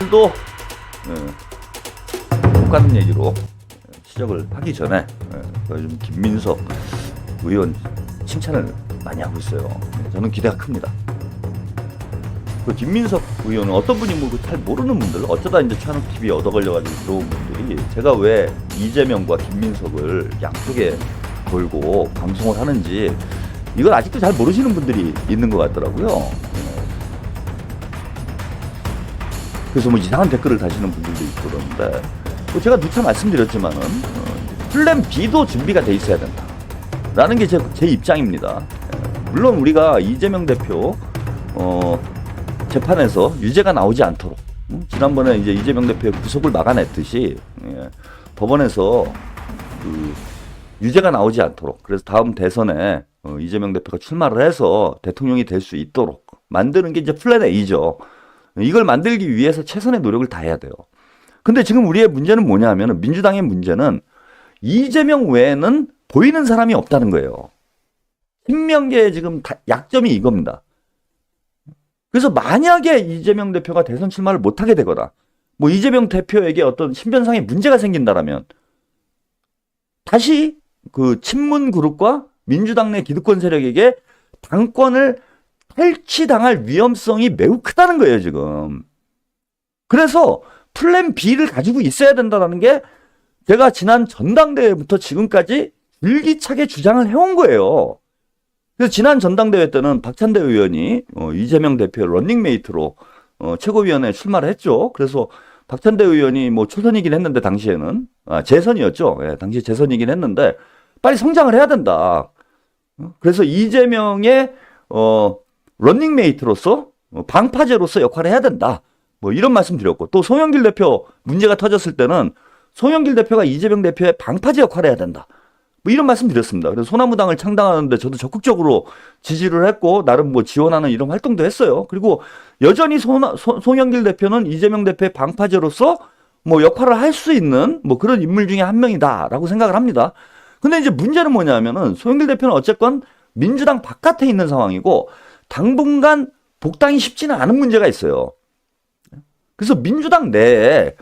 또 똑같은 얘기로 시작을 하기 전에 요즘 김민석 의원 칭찬을 많이 하고 있어요. 저는 기대가 큽니다. 그 김민석 의원은 어떤 분이 뭐 잘 모르는 분들, 어쩌다 이제 최한욱TV에 얻어 걸려가지고 들어온 분들이 제가 왜 이재명과 김민석을 양쪽에 걸고 방송을 하는지 이걸 아직도 잘 모르시는 분들이 있는 것 같더라고요. 그래서 뭐 이상한 댓글을 다시는 분들도 있고 그러는데 제가 누차 말씀드렸지만은 플랜 B도 준비가 돼 있어야 된다 라는 게 제 입장입니다. 물론 우리가 이재명 대표 재판에서 유죄가 나오지 않도록 지난번에 이제 이재명 대표의 구속을 막아냈듯이 법원에서 유죄가 나오지 않도록, 그래서 다음 대선에 이재명 대표가 출마를 해서 대통령이 될 수 있도록 만드는 게 이제 플랜 A죠. 이걸 만들기 위해서 최선의 노력을 다해야 돼요. 근데 지금 우리의 문제는 뭐냐 하면, 민주당의 문제는 이재명 외에는 보이는 사람이 없다는 거예요. 생명계의 지금 약점이 이겁니다. 그래서 만약에 이재명 대표가 대선 출마를 못하게 되거나 뭐 이재명 대표에게 어떤 신변상의 문제가 생긴다라면 다시 그 친문 그룹과 민주당 내 기득권 세력에게 당권을 탈취당할 위험성이 매우 크다는 거예요, 지금. 그래서 플랜 B를 가지고 있어야 된다는 게 제가 지난 전당대회부터 지금까지 줄기차게 주장을 해온 거예요. 그래서 지난 전당대회 때는 박찬대 의원이 이재명 대표의 런닝메이트로 최고위원회에 출마를 했죠. 그래서 박찬대 의원이 뭐 초선이긴 했는데 당시에는 재선이었죠. 예, 당시 재선이긴 했는데 빨리 성장을 해야 된다. 그래서 이재명의 런닝메이트로서 방파제로서 역할을 해야 된다. 뭐 이런 말씀 드렸고, 또 송영길 대표 문제가 터졌을 때는 송영길 대표가 이재명 대표의 방파제 역할을 해야 된다. 뭐 이런 말씀 드렸습니다. 그래서 소나무당을 창당하는데 저도 적극적으로 지지를 했고 나름 뭐 지원하는 이런 활동도 했어요. 그리고 여전히 송영길 대표는 이재명 대표의 방파제로서 뭐 역할을 할 수 있는 뭐 그런 인물 중에 한 명이다라고 생각을 합니다. 근데 이제 문제는 뭐냐면은 송영길 대표는 어쨌건 민주당 바깥에 있는 상황이고 당분간 복당이 쉽지는 않은 문제가 있어요. 그래서 민주당 내에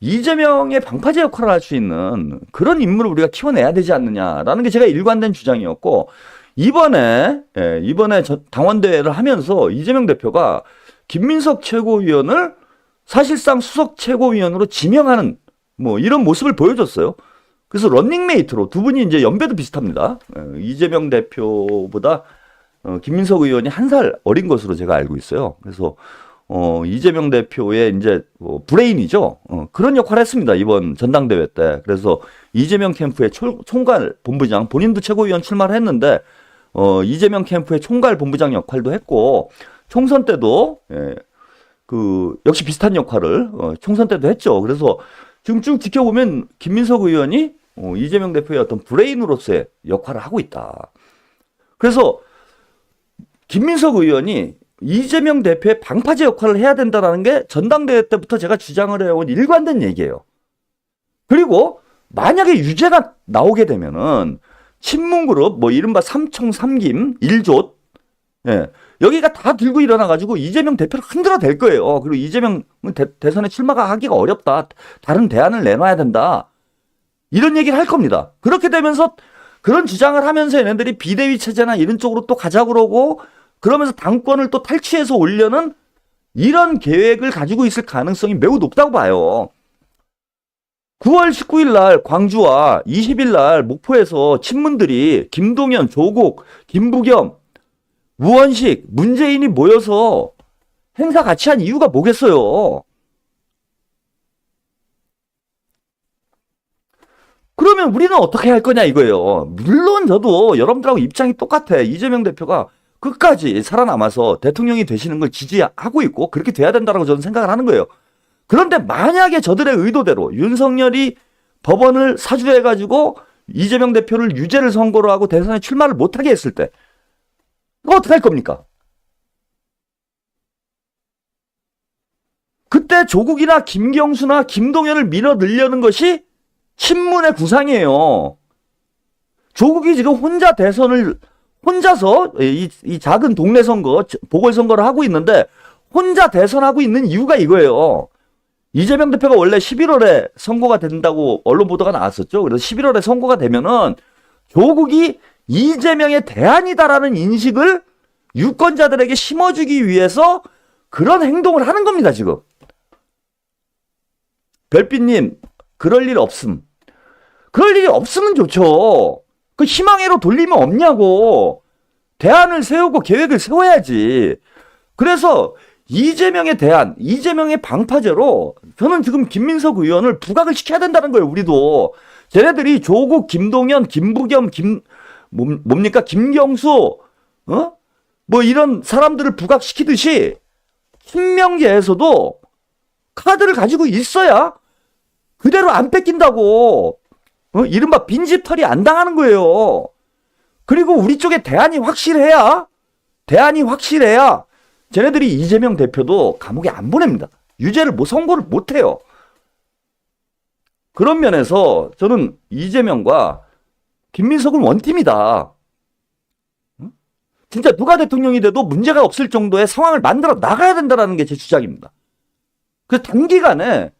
이재명의 방파제 역할을 할 수 있는 그런 인물을 우리가 키워내야 되지 않느냐라는 게 제가 일관된 주장이었고, 이번에 당원대회를 하면서 이재명 대표가 김민석 최고위원을 사실상 수석 최고위원으로 지명하는 뭐 이런 모습을 보여줬어요. 그래서 런닝메이트로 두 분이 이제 연배도 비슷합니다. 이재명 대표보다 김민석 의원이 1살 어린 것으로 제가 알고 있어요. 그래서 이재명 대표의 이제 브레인이죠. 그런 역할을 했습니다, 이번 전당대회 때. 그래서 이재명 캠프의 총괄 본부장, 본인도 최고위원 출마를 했는데 이재명 캠프의 총괄 본부장 역할도 했고, 총선 때도 역시 비슷한 역할을 총선 때도 했죠. 그래서 지금 쭉 지켜보면 김민석 의원이 이재명 대표의 어떤 브레인으로서의 역할을 하고 있다. 그래서 김민석 의원이 이재명 대표의 방파제 역할을 해야 된다는 게 전당대회 때부터 제가 주장을 해온 일관된 얘기예요. 그리고 만약에 유죄가 나오게 되면은 친문그룹, 뭐 이른바 삼총 삼김, 일조, 여기가 다 들고 일어나가지고 이재명 대표를 흔들어 댈 거예요. 그리고 이재명 대선에 출마가 하기가 어렵다. 다른 대안을 내놔야 된다. 이런 얘기를 할 겁니다. 그렇게 되면서 그런 주장을 하면서 얘네들이 비대위 체제나 이런 쪽으로 또 가자고 그러고, 그러면서 당권을 또 탈취해서 올려는 이런 계획을 가지고 있을 가능성이 매우 높다고 봐요. 9월 19일 날 광주와 20일 날 목포에서 친문들이 김동연, 조국, 김부겸, 우원식, 문재인이 모여서 행사 같이 한 이유가 뭐겠어요? 그러면 우리는 어떻게 할 거냐 이거예요. 물론 저도 여러분들하고 입장이 똑같아. 이재명 대표가 끝까지 살아남아서 대통령이 되시는 걸 지지하고 있고 그렇게 돼야 된다고 저는 생각을 하는 거예요. 그런데 만약에 저들의 의도대로 윤석열이 법원을 사주해가지고 이재명 대표를 유죄를 선고를 하고 대선에 출마를 못하게 했을 때 이거 어떻게 할 겁니까? 그때 조국이나 김경수나 김동연을 밀어 넣으려는 것이 친문의 구상이에요. 조국이 지금 혼자 대선을 혼자서 이 작은 동네 선거, 보궐선거를 하고 있는데 혼자 대선하고 있는 이유가 이거예요. 이재명 대표가 원래 11월에 선고가 된다고 언론 보도가 나왔었죠. 그래서 11월에 선고가 되면은 조국이 이재명의 대안이다라는 인식을 유권자들에게 심어주기 위해서 그런 행동을 하는 겁니다, 지금. 별빛님, 그럴 일 없음. 그럴 일이 없으면 좋죠. 그 희망회로 돌리면 없냐고. 대안을 세우고 계획을 세워야지. 그래서 이재명의 대안, 이재명의 방파제로 저는 지금 김민석 의원을 부각을 시켜야 된다는 거예요, 우리도. 쟤네들이 조국, 김동연, 김부겸, 뭡니까? 김경수, 뭐 이런 사람들을 부각시키듯이 친명계에서도 카드를 가지고 있어야 그대로 안 뺏긴다고. 이른바 빈집털이 안 당하는 거예요. 그리고 우리 쪽에 대안이 확실해야 쟤네들이 이재명 대표도 감옥에 안 보냅니다. 유죄를 선고를 못 해요. 그런 면에서 저는 이재명과 김민석은 원팀이다. 진짜 누가 대통령이 돼도 문제가 없을 정도의 상황을 만들어 나가야 된다는 게 제 주장입니다. 그래서 단기간에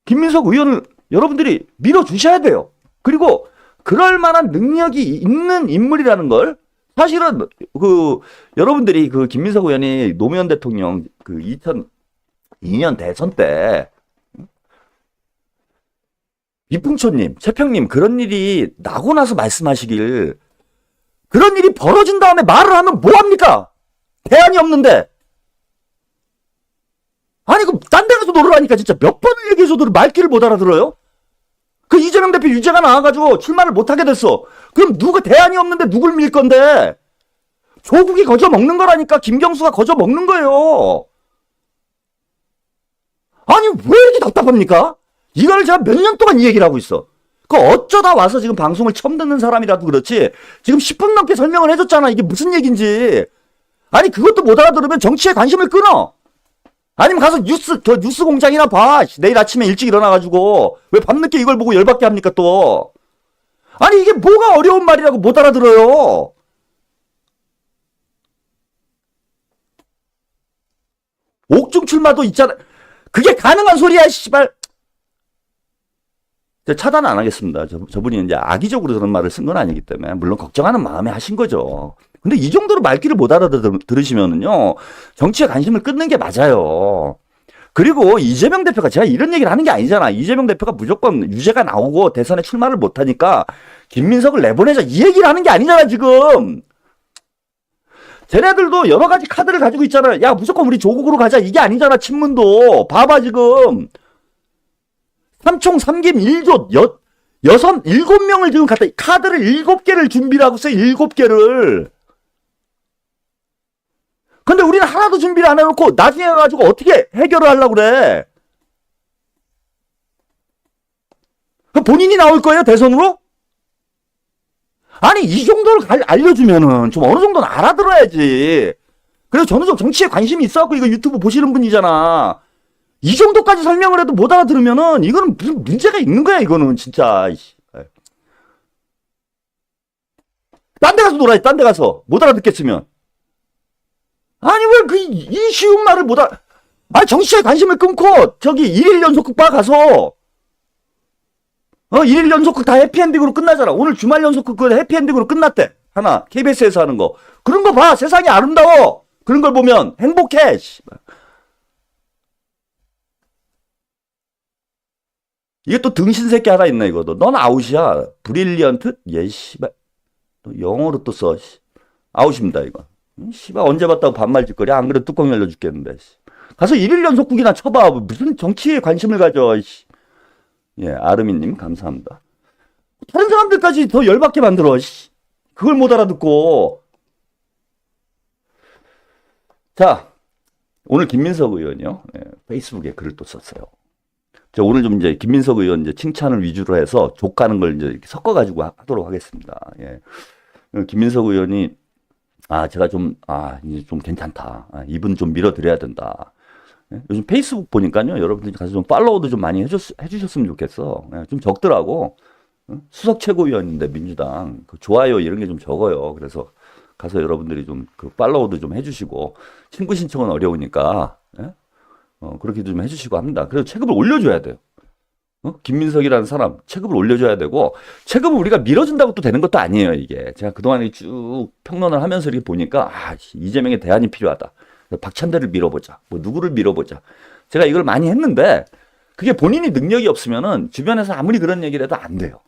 김민석 의원을 여러분들이 밀어주셔야 돼요. 그리고 그럴 만한 능력이 있는 인물이라는 걸 사실은 여러분들이 김민석 의원이 노무현 대통령 2002년 대선 때 이풍초님, 최평님 그런 일이 나고 나서 말씀하시길 그런 일이 벌어진 다음에 말을 하면 뭐합니까? 대안이 없는데. 아니 딴 데 가서 놀으라니까 진짜 몇 번을 얘기해줘도 말귀를 못 알아들어요? 그 이재명 대표 유죄가 나와가지고 출마를 못하게 됐어. 그럼 대안이 없는데 누굴 밀 건데? 조국이 거저 먹는 거라니까. 김경수가 거저 먹는 거예요. 아니 왜 이렇게 답답합니까? 이거를 제가 몇 년 동안 이 얘기를 하고 있어. 어쩌다 와서 지금 방송을 처음 듣는 사람이라도 그렇지 지금 10분 넘게 설명을 해줬잖아. 이게 무슨 얘기인지. 아니 그것도 못 알아들으면 정치에 관심을 끊어. 아니면 가서 뉴스 공장이나 봐. 내일 아침에 일찍 일어나가지고 왜 밤늦게 이걸 보고 열받게 합니까 또. 아니 이게 뭐가 어려운 말이라고 못 알아들어요. 옥중 출마도 있잖아. 그게 가능한 소리야 씨발. 차단 안 하겠습니다. 저분이 이제 악의적으로 그런 말을 쓴 건 아니기 때문에 물론 걱정하는 마음에 하신 거죠. 근데 이 정도로 말귀를 못 알아들으시면은요 정치에 관심을 끊는 게 맞아요. 그리고 이재명 대표가 제가 이런 얘기를 하는 게 아니잖아. 이재명 대표가 무조건 유죄가 나오고 대선에 출마를 못하니까 김민석을 내보내자 이 얘기를 하는 게 아니잖아 지금. 쟤네들도 여러 가지 카드를 가지고 있잖아. 야 무조건 우리 조국으로 가자 이게 아니잖아. 친문도 봐봐 지금. 삼총 삼김 1조 7명을 지금 갖다 카드를 7개를 준비를 하고 있어요. 7개를. 근데 우리는 하나도 준비를 안 해놓고 나중에 가지고 어떻게 해결을 하려고 그래. 본인이 나올 거예요 대선으로? 아니 이 정도를 알려주면은 좀 어느 정도는 알아들어야지. 그래서 저는 좀 정치에 관심이 있어갖고 이거 유튜브 보시는 분이잖아. 이 정도까지 설명을 해도 못 알아들으면은 이거는 무슨 문제가 있는 거야 이거는 진짜. 딴 데 가서 놀아야지. 딴 데 가서 못 알아듣겠으면. 아니 왜 이 쉬운 말을 못 알아. 아니 정치에 관심을 끊고 저기 1일 연속극 봐 가서 1일 연속극 다 해피엔딩으로 끝나잖아. 오늘 주말 연속극 그 해피엔딩으로 끝났대. 하나 KBS에서 하는 거. 그런 거 봐. 세상이 아름다워. 그런 걸 보면 행복해. 이게 또 등신새끼 하나 있나 이거도. 넌 아웃이야. 브릴리언트? 예 씨발. 또 영어로 또 써. 아웃입니다 이거. 씨발 언제 봤다고 반말 짓거리. 안 그래도 뚜껑 열려 죽겠는데. 가서 1일 연속국이나 쳐봐. 무슨 정치에 관심을 가져. 예, 아르미님 감사합니다. 다른 사람들까지 더 열받게 만들어. 그걸 못 알아듣고. 자, 오늘 김민석 의원이요. 예, 페이스북에 글을 또 썼어요. 저 오늘 좀 이제 김민석 의원 이제 칭찬을 위주로 해서 족가는 걸 이제 이렇게 섞어가지고 하도록 하겠습니다. 예. 김민석 의원이 제가 이제 좀 괜찮다. 이분 좀 밀어드려야 된다. 예? 요즘 페이스북 보니까요, 여러분들이 가서 좀 팔로우도 좀 많이 해주셨으면 좋겠어. 예, 좀 적더라고. 수석 최고위원인데 민주당 좋아요 이런 게 좀 적어요. 그래서 가서 여러분들이 좀 팔로우도 좀 해주시고 친구 신청은 어려우니까. 예? 그렇게 좀 해주시고 합니다. 그래서 체급을 올려줘야 돼요. 김민석이라는 사람 체급을 올려줘야 되고, 체급을 우리가 밀어준다고 또 되는 것도 아니에요. 이게 제가 그동안에 쭉 평론을 하면서 이렇게 보니까 이재명의 대안이 필요하다. 박찬대를 밀어보자, 뭐 누구를 밀어보자, 제가 이걸 많이 했는데 그게 본인이 능력이 없으면은 주변에서 아무리 그런 얘기를 해도 안 돼요.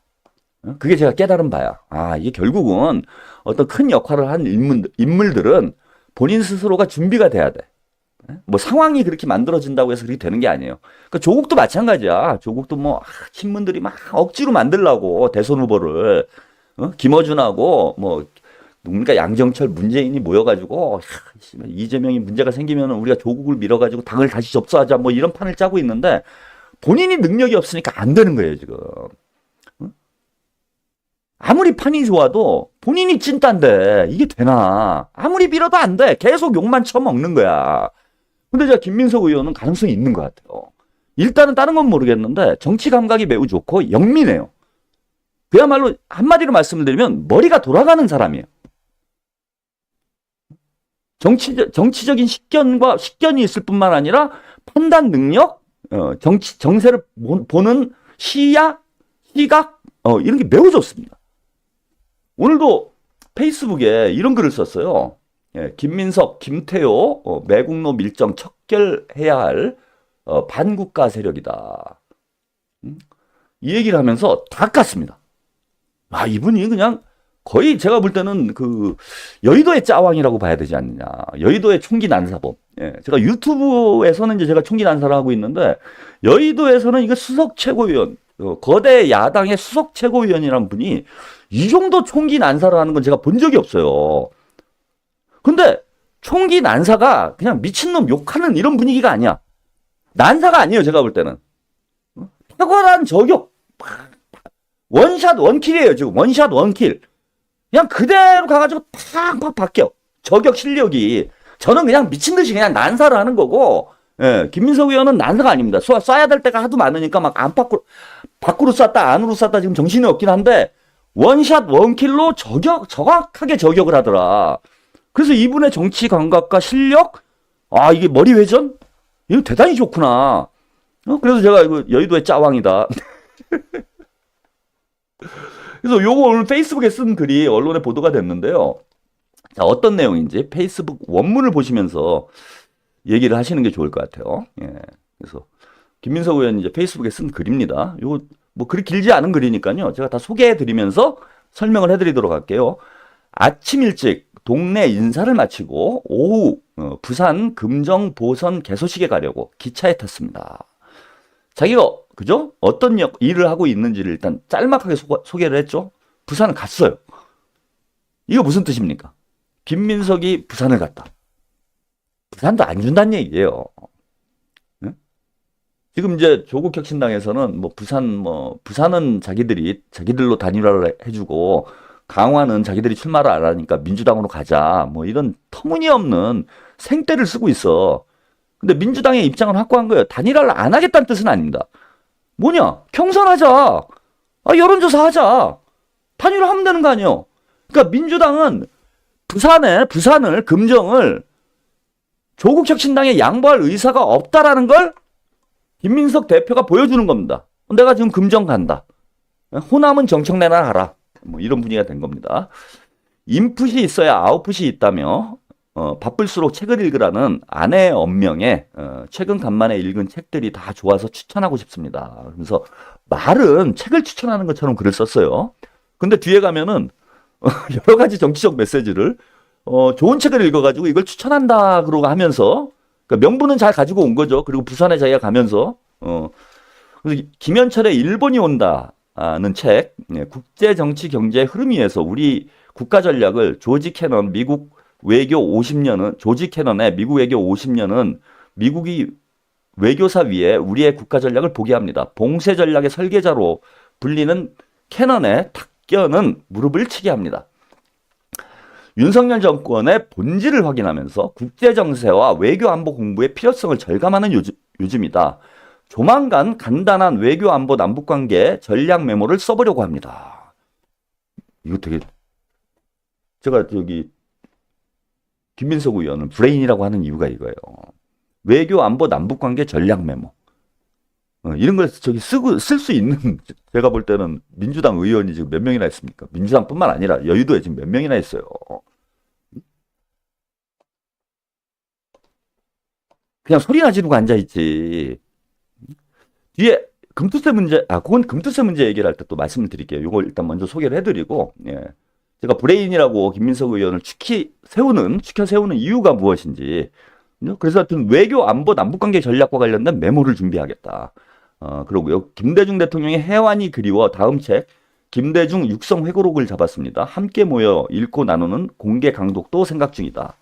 그게 제가 깨달은 바야. 이게 결국은 어떤 큰 역할을 한 인물들은 본인 스스로가 준비가 돼야 돼. 뭐 상황이 그렇게 만들어진다고 해서 그렇게 되는 게 아니에요. 그러니까 조국도 마찬가지야. 조국도 뭐 친문들이 막 억지로 만들라고 대선 후보를, 김어준하고 뭐 누굽니까 양정철, 문재인이 모여가지고 이재명이 문제가 생기면 우리가 조국을 밀어가지고 당을 다시 접수하자, 뭐 이런 판을 짜고 있는데 본인이 능력이 없으니까 안 되는 거예요 지금. 아무리 판이 좋아도 본인이 찐따인데 이게 되나? 아무리 밀어도 안 돼. 계속 욕만 처먹는 거야. 근데 제가 김민석 의원은 가능성이 있는 것 같아요. 일단은 다른 건 모르겠는데 정치 감각이 매우 좋고 영민해요. 그야말로 한마디로 말씀을 드리면 머리가 돌아가는 사람이에요. 정치적인 식견이 있을 뿐만 아니라 판단 능력, 정세를 보는 시야, 시각, 이런 게 매우 좋습니다. 오늘도 페이스북에 이런 글을 썼어요. 김민석, 김태호, 매국노 밀정 척결해야 할 반국가 세력이다. 이 얘기를 하면서 다 깠습니다. 이분이 그냥 거의 제가 볼 때는 그 여의도의 짜왕이라고 봐야 되지 않느냐. 여의도의 총기 난사범. 제가 유튜브에서는 이제 제가 총기 난사를 하고 있는데 여의도에서는 이거 수석 최고위원, 거대 야당의 수석 최고위원이라는 분이 이 정도 총기 난사를 하는 건 제가 본 적이 없어요. 근데 총기 난사가 그냥 미친놈 욕하는 이런 분위기가 아니야. 난사가 아니에요, 제가 볼 때는. 탁월한 저격. 원샷 원킬이에요, 지금. 원샷 원킬. 그냥 그대로 가가지고 팍팍 바뀌어. 저격 실력이. 저는 그냥 미친 듯이 그냥 난사를 하는 거고, 김민석 의원은 난사가 아닙니다. 쏴야 될 때가 하도 많으니까 막 밖으로 쐈다, 안으로 쐈다 지금 정신이 없긴 한데, 원샷 원킬로 정확하게 저격을 하더라. 그래서 이분의 정치 감각과 실력, 이게 머리 회전? 이거 대단히 좋구나. 그래서 제가 이거 여의도의 짜왕이다. 그래서 요거 오늘 페이스북에 쓴 글이 언론에 보도가 됐는데요. 자, 어떤 내용인지 페이스북 원문을 보시면서 얘기를 하시는 게 좋을 것 같아요. 그래서 김민석 의원이 이제 페이스북에 쓴 글입니다. 요거 뭐 그리 길지 않은 글이니까요. 제가 다 소개해 드리면서 설명을 해 드리도록 할게요. 아침 일찍 동네 인사를 마치고 오후 부산 금정 보선 개소식에 가려고 기차에 탔습니다. 자기가 그죠? 어떤 일을 하고 있는지를 일단 짤막하게 소개를 했죠. 부산을 갔어요. 이거 무슨 뜻입니까? 김민석이 부산을 갔다. 부산도 안 준다는 얘기예요. 지금 이제 조국혁신당에서는 부산은 자기들로 단일화를 해주고 강화는 자기들이 출마를 안 하니까 민주당으로 가자. 뭐 이런 터무니없는 생떼를 쓰고 있어. 근데 민주당의 입장을 확고한 거예요. 단일화를 안 하겠다는 뜻은 아닙니다. 뭐냐? 경선하자. 여론조사 하자. 단일화 하면 되는 거 아니에요. 그러니까 민주당은 부산을, 금정을 조국혁신당에 양보할 의사가 없다라는 걸 김민석 대표가 보여주는 겁니다. 내가 지금 금정 간다. 호남은 정청래나 하라. 뭐 이런 분위기가 된 겁니다. 인풋이 있어야 아웃풋이 있다며 바쁠수록 책을 읽으라는 아내의 언명에 최근 간만에 읽은 책들이 다 좋아서 추천하고 싶습니다. 그래서 말은 책을 추천하는 것처럼 글을 썼어요. 근데 뒤에 가면은 여러 가지 정치적 메시지를 좋은 책을 읽어가지고 이걸 추천한다 그러고 하면서, 그러니까 명분은 잘 가지고 온 거죠. 그리고 부산에 자기가 가면서 그래서 김현철의 일본이 온다는 책, 국제 정치 경제 흐름 위에서 우리 국가 전략을 조지 캐넌 미국 외교 50년은 조지 캐넌의 미국 외교 50년은 미국이 외교사 위에 우리의 국가 전략을 보게 합니다. 봉쇄 전략의 설계자로 불리는 캐넌의 탁견은 무릎을 치게 합니다. 윤석열 정권의 본질을 확인하면서 국제 정세와 외교 안보 공부의 필요성을 절감하는 요즘이다. 조만간 간단한 외교 안보 남북 관계 전략 메모를 써보려고 합니다. 이거 되게 제가 김민석 의원은 브레인이라고 하는 이유가 이거예요. 외교 안보 남북관계 전략 메모. 이런 걸 저기 쓸 수 있는, 제가 볼 때는 민주당 의원이 지금 몇 명이나 있습니까? 민주당뿐만 아니라 여의도에 지금 몇 명이나 있어요. 그냥 소리나 지르고 앉아있지. 뒤에 금투세 문제, 그건 금투세 문제 얘기를 할 때 또 말씀을 드릴게요. 이걸 일단 먼저 소개를 해드리고, 예. 제가 브레인이라고 김민석 의원을 추켜 세우는 이유가 무엇인지. 그래서 하여튼 외교 안보 남북관계 전략과 관련된 메모를 준비하겠다. 그러고요. 김대중 대통령의 해완이 그리워 다음 책 김대중 육성 회고록을 잡았습니다. 함께 모여 읽고 나누는 공개 강독도 생각 중이다.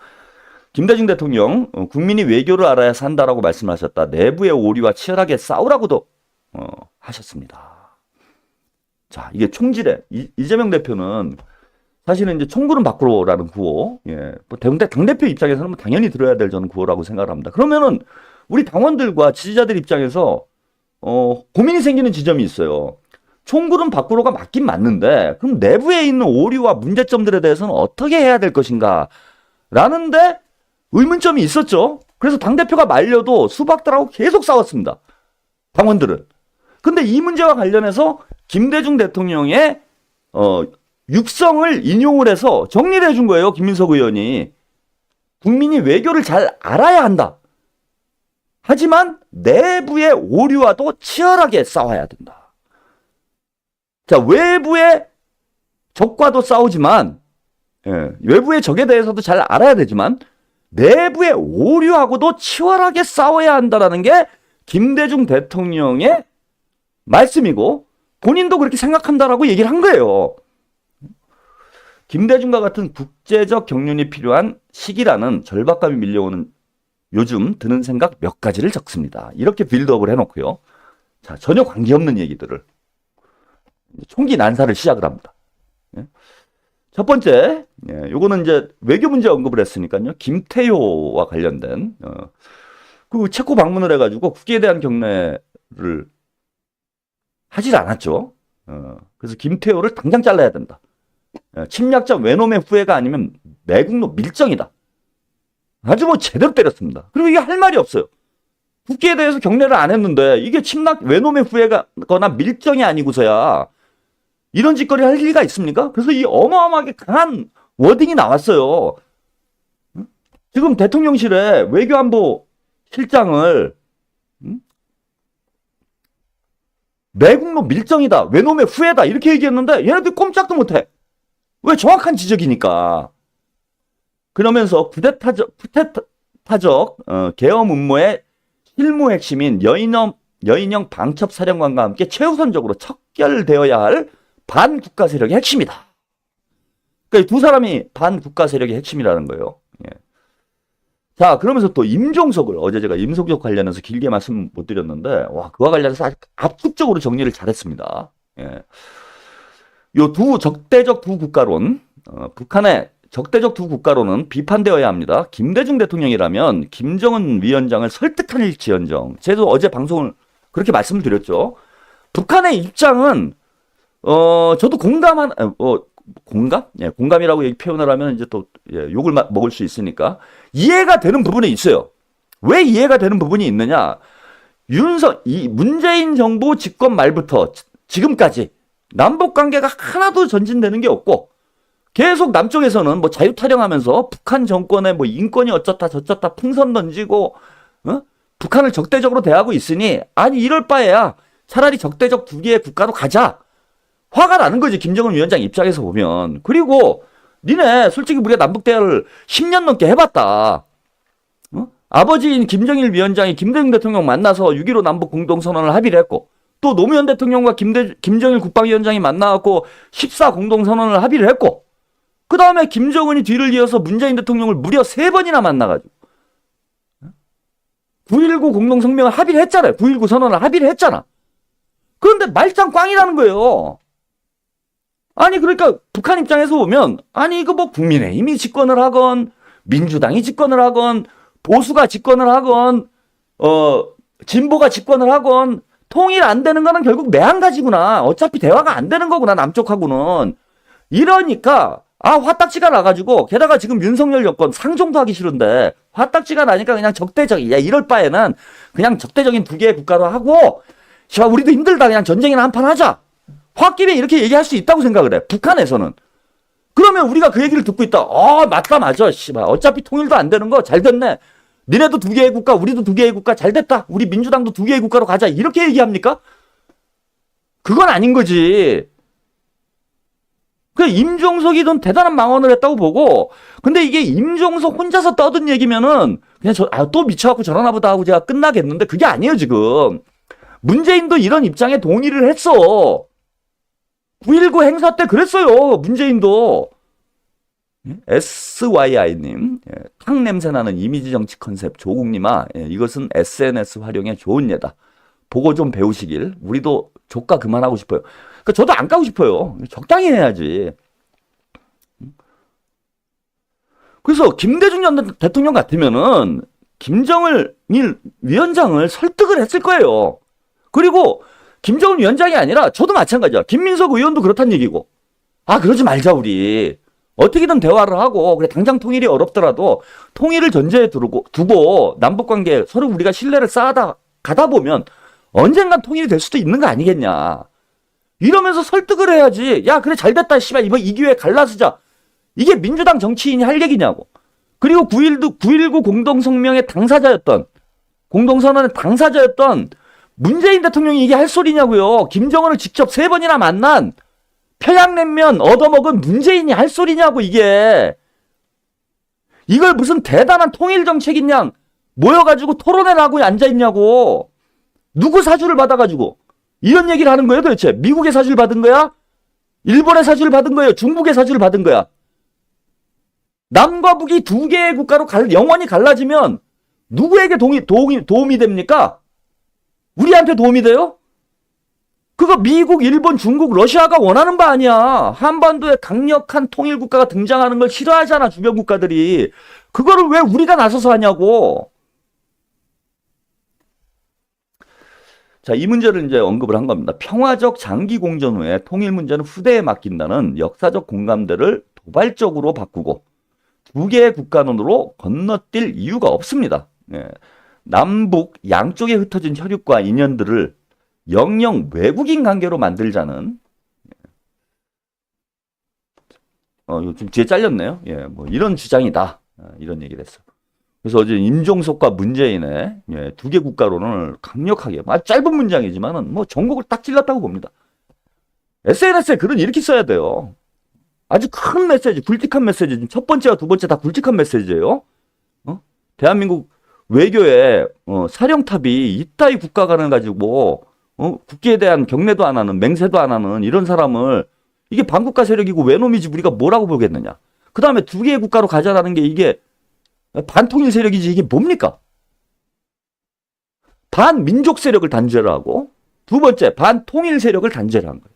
김대중 대통령 국민이 외교를 알아야 산다라고 말씀하셨다. 내부의 오류와 치열하게 싸우라고도 하셨습니다. 자, 이게 총질에 이재명 대표는 사실은 이제 총구는 밖으로라는 구호, 예, 뭐 당대표 입장에서는 뭐 당연히 들어야 될 저는 구호라고 생각을 합니다. 그러면은 우리 당원들과 지지자들 입장에서 고민이 생기는 지점이 있어요. 총구는 밖으로가 맞긴 맞는데 그럼 내부에 있는 오류와 문제점들에 대해서는 어떻게 해야 될 것인가 라는데 의문점이 있었죠. 그래서 당대표가 말려도 수박들하고 계속 싸웠습니다. 당원들은. 근데 이 문제와 관련해서 김대중 대통령의 육성을 인용을 해서 정리를 해준 거예요. 김민석 의원이. 국민이 외교를 잘 알아야 한다. 하지만 내부의 오류와도 치열하게 싸워야 된다. 자, 외부의 적과도 싸우지만, 외부의 적에 대해서도 잘 알아야 되지만 내부의 오류하고도 치열하게 싸워야 한다라는 게 김대중 대통령의 말씀이고 본인도 그렇게 생각한다라고 얘기를 한 거예요. 김대중과 같은 국제적 경륜이 필요한 시기라는 절박감이 밀려오는 요즘 드는 생각 몇 가지를 적습니다. 이렇게 빌드업을 해놓고요. 자, 전혀 관계없는 얘기들을 총기 난사를 시작을 합니다. 첫 번째, 요거는 이제 외교 문제 언급을 했으니까요. 김태효와 관련된 그 체코 방문을 해가지고 국기에 대한 경례를 하질 않았죠. 그래서 김태효를 당장 잘라야 된다. 침략자 외놈의 후예가 아니면 매국노 밀정이다. 아주 뭐 제대로 때렸습니다. 그리고 이게 할 말이 없어요. 국기에 대해서 경례를 안 했는데 이게 외놈의 후예거나 밀정이 아니고서야 이런 짓거리 할 리가 있습니까? 그래서 이 어마어마하게 강한 워딩이 나왔어요. 지금 대통령실에 외교안보 실장을 매국노 밀정이다, 외놈의 후예다 이렇게 얘기했는데 얘네들 꼼짝도 못해. 왜? 정확한 지적이니까. 그러면서 쿠데타적 계엄 음모의 실무 핵심인 여인영 방첩사령관과 함께 최우선적으로 척결되어야 할 반국가 세력의 핵심이다. 그러니까 두 사람이 반국가 세력의 핵심이라는 거예요. 예. 자, 그러면서 또 임종석을 어제 제가 임종석 관련해서 길게 말씀 못 드렸는데 그와 관련해서 아주 압축적으로 정리를 잘했습니다. 예. 요 적대적 두 국가론, 북한의 적대적 두 국가론은 비판되어야 합니다. 김대중 대통령이라면 김정은 위원장을 설득할지언정. 제가 어제 방송을 그렇게 말씀을 드렸죠. 북한의 입장은 저도 공감? 예, 공감이라고 표현을 하면 이제 또 욕을 먹을 수 있으니까 이해가 되는 부분이 있어요. 왜 이해가 되는 부분이 있느냐? 문재인 정부 집권 말부터 지금까지 남북 관계가 하나도 전진되는 게 없고 계속 남쪽에서는 뭐 자유 타령하면서 북한 정권의 뭐 인권이 어쩌다 저쩌다 풍선 던지고 북한을 적대적으로 대하고 있으니 아니 이럴 바에야 차라리 적대적 두 개의 국가로 가자. 화가 나는 거지 김정은 위원장 입장에서 보면. 그리고 니네 솔직히 우리가 남북 대화를 10년 넘게 해봤다. 아버지인 김정일 위원장이 김대중 대통령 만나서 6.15 남북 공동선언을 합의를 했고 또 노무현 대통령과 김정일 국방위원장이 만나갖고 14 공동선언을 합의를 했고 그 다음에 김정은이 뒤를 이어서 문재인 대통령을 무려 3번이나 만나가지고 9.19 공동성명을 합의를 했잖아요. 9.19 선언을 합의를 했잖아. 그런데 말짱 꽝이라는 거예요. 아니 그러니까 북한 입장에서 보면 아니 이거 뭐 국민의힘이 집권을 하건 민주당이 집권을 하건 보수가 집권을 하건 진보가 집권을 하건 통일 안 되는 거는 결국 매한가지구나. 어차피 대화가 안 되는 거구나 남쪽하고는. 이러니까 화딱지가 나가지고 게다가 지금 윤석열 여권 상종도 하기 싫은데 화딱지가 나니까 그냥 적대적이야. 이럴 바에는 그냥 적대적인 두 개의 국가로 하고, 자, 우리도 힘들다. 그냥 전쟁이나 한판 하자. 홧김에 이렇게 얘기할 수 있다고 생각을 해. 북한에서는. 그러면 우리가 그 얘기를 듣고 있다. 맞다, 맞아. 씨발. 어차피 통일도 안 되는 거 잘 됐네. 니네도 두 개의 국가, 우리도 두 개의 국가 잘 됐다. 우리 민주당도 두 개의 국가로 가자. 이렇게 얘기합니까? 그건 아닌 거지. 그 임종석이 넌 대단한 망언을 했다고 보고, 근데 이게 임종석 혼자서 떠든 얘기면은 그냥 또 미쳐갖고 저러나 보다 하고 제가 끝나겠는데 그게 아니에요, 지금. 문재인도 이런 입장에 동의를 했어. 9.19 행사 때 그랬어요, 문재인도. SYI님, 탕 냄새나는 이미지 정치 컨셉 조국님아, 이것은 SNS 활용에 좋은 예다. 보고 좀 배우시길. 우리도 조카 그만하고 싶어요. 그러니까 저도 안 까고 싶어요. 적당히 해야지. 그래서 김대중 전 대통령 같으면은 김정일 위원장을 설득을 했을 거예요. 그리고 김정은 위원장이 아니라 저도 마찬가지야. 김민석 의원도 그렇단 얘기고. 그러지 말자 우리. 어떻게든 대화를 하고 그래 당장 통일이 어렵더라도 통일을 전제에 두고 남북관계 서로 우리가 신뢰를 쌓아다 가다 보면 언젠간 통일이 될 수도 있는 거 아니겠냐. 이러면서 설득을 해야지. 야 그래 잘됐다 씨발 이번 이 기회에 갈라서자. 이게 민주당 정치인이 할 얘기냐고. 그리고 9.19 공동성명의 당사자였던 공동선언의 당사자였던 문재인 대통령이 이게 할 소리냐고요. 김정은을 직접 3번이나 만난 평양냉면 얻어먹은 문재인이 할 소리냐고 이게. 이걸 무슨 대단한 통일정책이냐 모여가지고 토론회를 하고 앉아있냐고. 누구 사주를 받아가지고 이런 얘기를 하는 거예요 도대체. 미국의 사주를 받은 거야? 일본의 사주를 받은 거예요? 중국의 사주를 받은 거야? 남과 북이 두 개의 국가로 영원히 갈라지면 누구에게 도움이 됩니까? 우리한테 도움이 돼요? 그거 미국, 일본, 중국, 러시아가 원하는 바 아니야. 한반도에 강력한 통일국가가 등장하는 걸 싫어하잖아, 주변 국가들이. 그거를 왜 우리가 나서서 하냐고. 자, 이 문제를 이제 언급을 한 겁니다. 평화적 장기 공전 후에 통일 문제는 후대에 맡긴다는 역사적 공감대를 도발적으로 바꾸고 두 개의 국가론으로 건너뛸 이유가 없습니다. 남북 양쪽에 흩어진 혈육과 인연들을 영영 외국인 관계로 만들자는 이거 좀 뒤에 잘렸네요. 뭐 이런 주장이다. 이런 얘기를 했어. 그래서 어제 임종석과 문재인의 두 개 국가론을 강력하게 짧은 문장이지만은 뭐 전곡을 딱 찔렀다고 봅니다. SNS에 글은 이렇게 써야 돼요. 아주 큰 메시지, 굵직한 메시지. 첫 번째와 두 번째 다 굵직한 메시지예요. 대한민국 외교에 사령탑이 이따위 국가관을 가지고 국기에 대한 경례도 안 하는, 맹세도 안 하는 이런 사람을 이게 반국가 세력이고 외놈이지 우리가 뭐라고 보겠느냐. 그 다음에 두 개의 국가로 가자라는 게 이게 반통일 세력이지 이게 뭡니까? 반민족 세력을 단죄를 하고 두 번째 반통일 세력을 단죄를 한 거예요.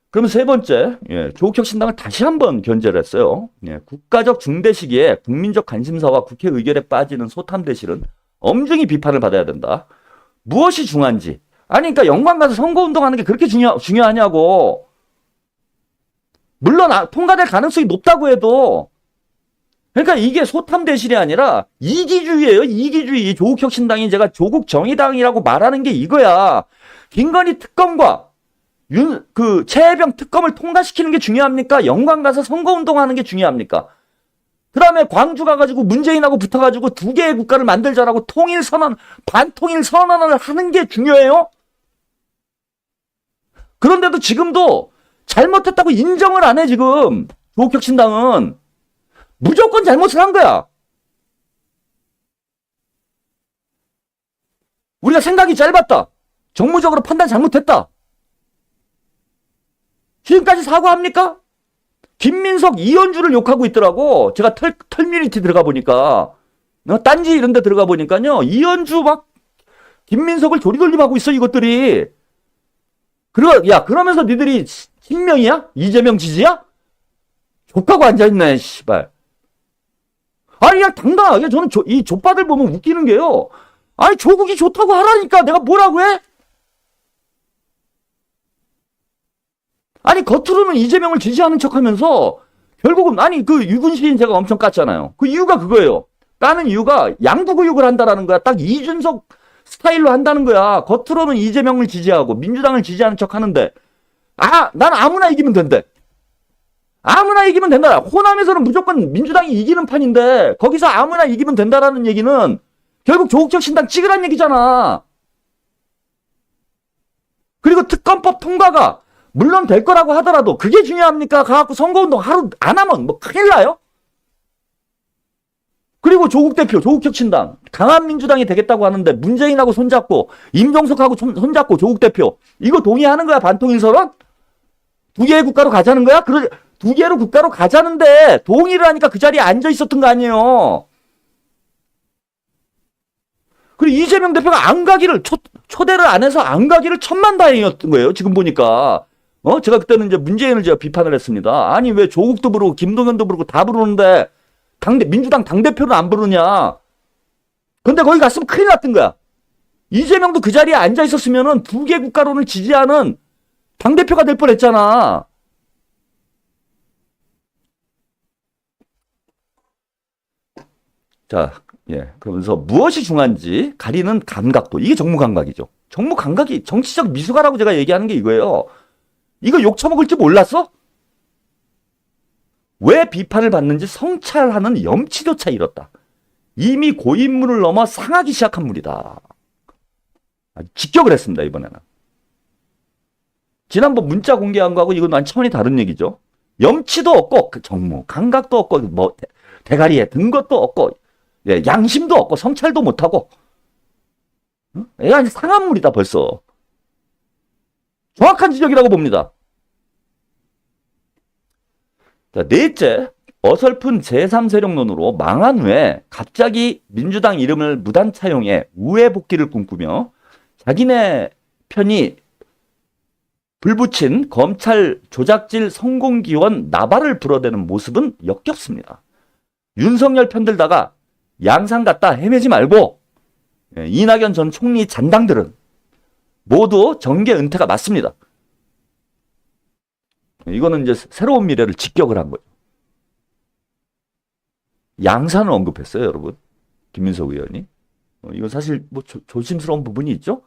그러면 세 번째, 조국혁신당을 다시 한번 견제를 했어요. 국가적 중대 시기에 국민적 관심사와 국회 의결에 빠지는 소탐대실은 엄중히 비판을 받아야 된다. 무엇이 중요한지. 아니, 그러니까 영광 가서 선거운동하는 게 그렇게 중요하냐고. 물론 통과될 가능성이 높다고 해도 그러니까 이게 소탐대실이 아니라 이기주의예요. 이기주의. 조국혁신당이 제가 조국정의당이라고 말하는 게 이거야. 김건희 특검과 최혜병 특검을 통과시키는 게 중요합니까? 영광 가서 선거운동하는 게 중요합니까? 그 다음에 광주 가가지고 문재인하고 붙어가지고 두 개의 국가를 만들자라고 반통일 선언을 하는 게 중요해요? 그런데도 지금도 잘못했다고 인정을 안 해, 지금. 조국혁신당은. 무조건 잘못을 한 거야. 우리가 생각이 짧았다. 정무적으로 판단 잘못했다. 지금까지 사과합니까? 김민석, 이현주를 욕하고 있더라고. 제가 털뮤니티 들어가 보니까, 딴지 이런 데 들어가 보니까요, 이현주 김민석을 조리돌림하고 있어, 이것들이. 그러면서 니들이 친명이야? 이재명 지지야? 족하고 앉아있네, 씨발. 아니, 그냥 당당하게 저는 이 족바들 보면 웃기는 게요. 아니, 조국이 좋다고 하라니까 내가 뭐라고 해? 아니 겉으로는 이재명을 지지하는 척하면서 결국은 아니 그 유근신 제가 엄청 깠잖아요. 그 이유가 그거예요. 까는 이유가 양두구육을 한다라는 거야. 딱 이준석 스타일로 한다는 거야. 겉으로는 이재명을 지지하고 민주당을 지지하는 척 하는데 난 아무나 이기면 된대. 아무나 이기면 된다. 호남에서는 무조건 민주당이 이기는 판인데 거기서 아무나 이기면 된다라는 얘기는 결국 조국적 신당 찍으란 얘기잖아. 그리고 특검법 통과가 물론 될 거라고 하더라도 그게 중요합니까? 가갖고 선거운동 하루 안 하면 뭐 큰일 나요? 그리고 조국 대표, 조국혁신당, 강한 민주당이 되겠다고 하는데 문재인하고 손잡고 임종석하고 손잡고 조국 대표 이거 동의하는 거야? 반통일선언? 두 개의 국가로 가자는 거야? 두 개로 국가로 가자는데 동의를 하니까 그 자리에 앉아 있었던 거 아니에요. 그리고 이재명 대표가 안 가기를 초대를 안 해서 안 가기를 천만다행이었던 거예요. 지금 보니까 제가 그때는 이제 문재인을 제가 비판을 했습니다. 아니 왜 조국도 부르고 김동연도 부르고 다 부르는데 민주당 당대표는 안 부르냐. 근데 거기 갔으면 큰일 났던 거야. 이재명도 그 자리에 앉아 있었으면은 두 개 국가론을 지지하는 당대표가 될 뻔했잖아. 자, 그러면서 무엇이 중요한지 가리는 감각도. 이게 정무감각이죠. 정무감각이 정치적 미숙아라고 제가 얘기하는 게 이거예요. 이거 욕 처먹을 줄 몰랐어? 왜 비판을 받는지 성찰하는 염치조차 잃었다. 이미 고인물을 넘어 상하기 시작한 물이다. 직격을 했습니다, 이번에는. 지난번 문자 공개한 거하고 이건 완전 차원이 다른 얘기죠. 염치도 없고, 정무, 감각도 없고, 뭐, 대가리에 든 것도 없고, 양심도 없고, 성찰도 못하고, 얘가 상한 물이다, 벌써. 정확한 지적이라고 봅니다. 자, 넷째, 어설픈 제3세력론으로 망한 후에 갑자기 민주당 이름을 무단 차용해 우회 복귀를 꿈꾸며 자기네 편이 불붙인 검찰 조작질 성공기원 나발을 불어대는 모습은 역겹습니다. 윤석열 편들다가 양산 갔다 헤매지 말고 이낙연 전 총리 잔당들은 모두 정계 은퇴가 맞습니다. 이거는 이제 새로운 미래를 직격을 한 거죠. 양산을 언급했어요, 여러분. 김민석 의원이. 이건 사실 뭐 조심스러운 부분이 있죠.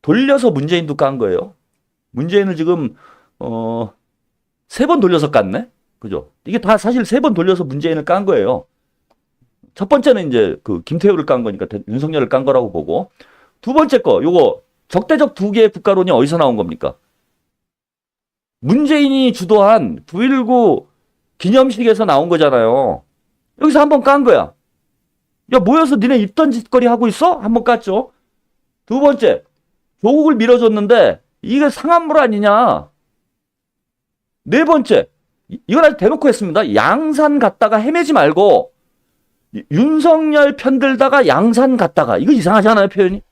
돌려서 문재인도 깐 거예요. 문재인을 지금 3번 돌려서 깠네. 그죠? 이게 다 사실 3번 돌려서 문재인을 깐 거예요. 첫 번째는 이제 그 김태우를 깐 거니까 윤석열을 깐 거라고 보고, 두 번째 거 요거 적대적 두 개의 국가론이 어디서 나온 겁니까? 문재인이 주도한 9.19 기념식에서 나온 거잖아요. 여기서 한번 깐 거야. 야, 모여서 니네 입던 짓거리 하고 있어? 한번 깠죠. 두 번째, 조국을 밀어줬는데 이게 상한물 아니냐. 네 번째, 이건 아주 대놓고 했습니다. 양산 갔다가 헤매지 말고 윤석열 편들다가 양산 갔다가. 이거 이상하지 않아요, 표현이?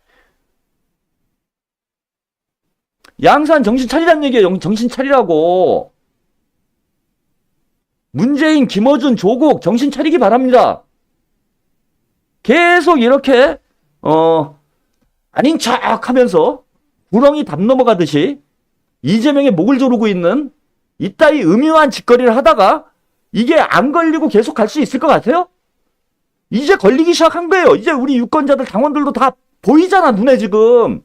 양산 정신 차리라는 얘기예요. 정신 차리라고. 문재인, 김어준, 조국 정신 차리기 바랍니다. 계속 이렇게 아닌 척 하면서 구렁이 담 넘어가듯이 이재명의 목을 조르고 있는 이따위 음흉한 짓거리를 하다가 이게 안 걸리고 계속 갈 수 있을 것 같아요? 이제 걸리기 시작한 거예요. 이제 우리 유권자들, 당원들도 다 보이잖아, 눈에 지금.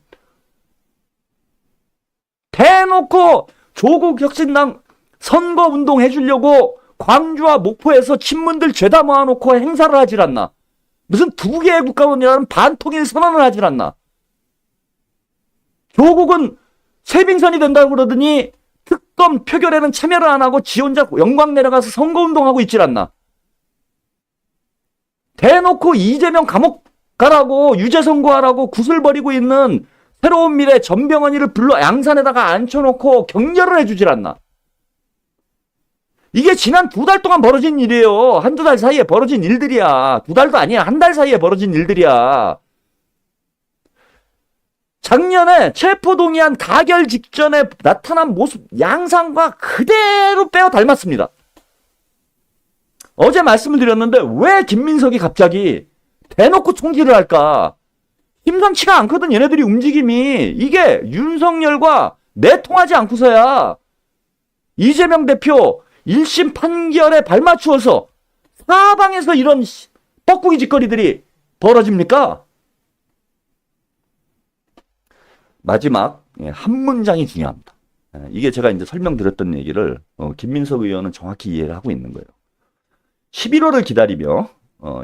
대놓고 조국 혁신당 선거운동 해주려고 광주와 목포에서 친문들 죄다 모아놓고 행사를 하질 않나. 무슨 두 개의 국가론이라는 반통일 선언을 하질 않나. 조국은 새빙선이 된다고 그러더니 특검 표결에는 참여를 안 하고 지 혼자 영광 내려가서 선거운동하고 있질 않나. 대놓고 이재명 감옥 가라고 유죄 선고하라고 구슬 버리고 있는 새로운 미래 전병헌이를 불러 양산에다가 앉혀놓고 격려를 해주질 않나. 이게 지난 2달 동안 벌어진 일이에요. 한두 달 사이에 벌어진 일들이야. 2달도 아니야. 한 달 사이에 벌어진 일들이야. 작년에 체포동의안 가결 직전에 나타난 모습, 양상과 그대로 빼어 닮았습니다. 어제 말씀을 드렸는데 왜 김민석이 갑자기 대놓고 총질을 할까? 심상치가 않거든, 얘네들이 움직임이. 이게 윤석열과 내통하지 않고서야 이재명 대표 1심 판결에 발맞추어서 사방에서 이런 뻐꾸기 짓거리들이 벌어집니까? 마지막 한 문장이 중요합니다. 이게 제가 이제 설명드렸던 얘기를 김민석 의원은 정확히 이해를 하고 있는 거예요. 11월을 기다리며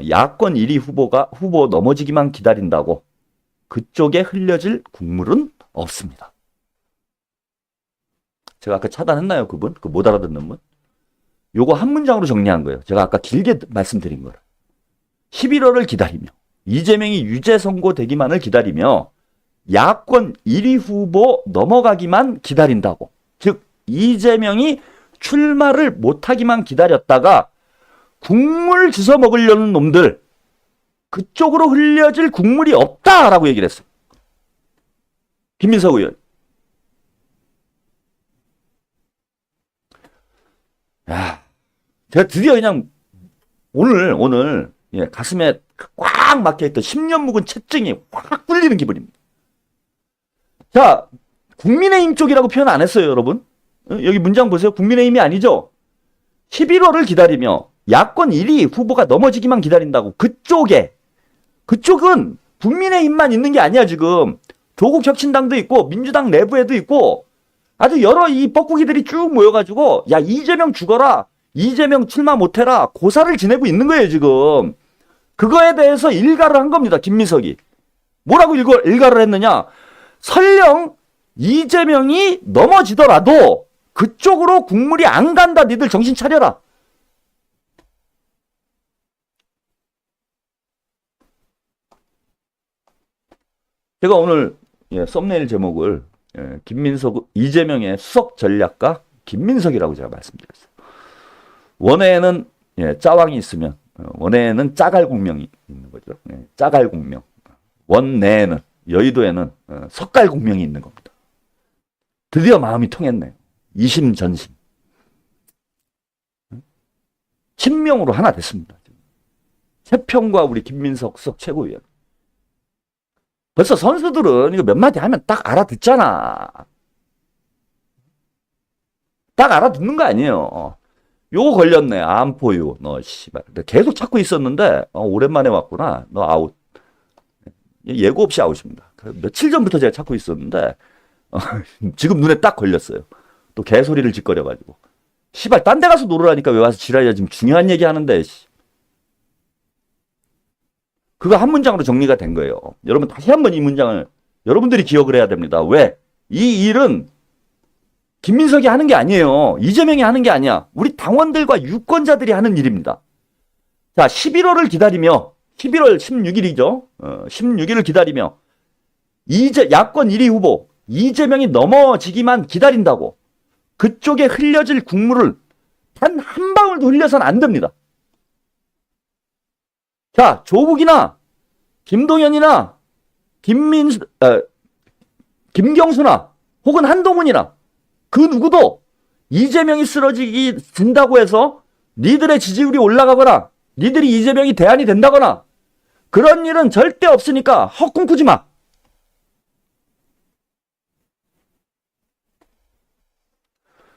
야권 1위 후보 넘어지기만 기다린다고 그쪽에 흘려질 국물은 없습니다. 제가 아까 차단했나요, 그분? 그 못 알아듣는 분? 요거 한 문장으로 정리한 거예요. 제가 아까 길게 말씀드린 거를. 11월을 기다리며 이재명이 유죄 선고되기만을 기다리며 야권 1위 후보 넘어가기만 기다린다고. 즉 이재명이 출마를 못하기만 기다렸다가 국물 주워 먹으려는 놈들 그쪽으로 흘려질 국물이 없다라고 얘기를 했어요. 김민석 의원. 야, 제가 드디어 그냥 오늘 가슴에 꽉 막혀있던 10년 묵은 채증이 확 뚫리는 기분입니다. 자, 국민의힘 쪽이라고 표현 안 했어요, 여러분. 여기 문장 보세요. 국민의힘이 아니죠. 11월을 기다리며 야권 1위 후보가 넘어지기만 기다린다고. 그쪽은 국민의힘만 있는 게 아니야, 지금. 조국혁신당도 있고 민주당 내부에도 있고 아주 여러 이 뻐꾸기들이 쭉 모여가지고 야, 이재명 죽어라, 이재명 출마 못해라 고사를 지내고 있는 거예요, 지금. 그거에 대해서 일가를 한 겁니다, 김민석이. 뭐라고 일가를 했느냐. 설령 이재명이 넘어지더라도 그쪽으로 국물이 안 간다. 니들 정신 차려라. 제가 오늘 썸네일 제목을 이재명의 수석 전략가 김민석이라고 제가 말씀드렸어요. 원외에는 짜왕이 있으면 원외에는 짜갈공명이 있는 거죠. 짜갈공명. 원내에는 여의도에는 석갈공명이 있는 겁니다. 드디어 마음이 통했네요. 이심전심. 친명으로 하나 됐습니다. 최평과 우리 김민석 수석 최고위원. 벌써 선수들은 이거 몇 마디 하면 딱 알아듣잖아. 딱 알아듣는 거 아니에요. 요거 걸렸네. 암포유. 너 씨발. 계속 찾고 있었는데 오랜만에 왔구나. 너 아웃. 예고 없이 아웃입니다. 며칠 전부터 제가 찾고 있었는데 지금 눈에 딱 걸렸어요. 또 개소리를 짓거려가지고. 씨발 딴 데 가서 놀으라니까 왜 와서 지랄이야. 지금 중요한 얘기 하는데. 그거 한 문장으로 정리가 된 거예요. 여러분 다시 한번 이 문장을 여러분들이 기억을 해야 됩니다. 왜? 이 일은 김민석이 하는 게 아니에요. 이재명이 하는 게 아니야. 우리 당원들과 유권자들이 하는 일입니다. 자, 11월을 기다리며 11월 16일이죠. 16일을 기다리며 야권 1위 후보 이재명이 넘어지기만 기다린다고 그쪽에 흘려질 국물을 단 한 방울도 흘려서는 안 됩니다. 자, 조국이나 김동연이나 김경수나 혹은 한동훈이나 그 누구도 이재명이 쓰러진다고 해서 니들의 지지율이 올라가거나 니들이 이재명이 대안이 된다거나 그런 일은 절대 없으니까 헛꿈꾸지 마.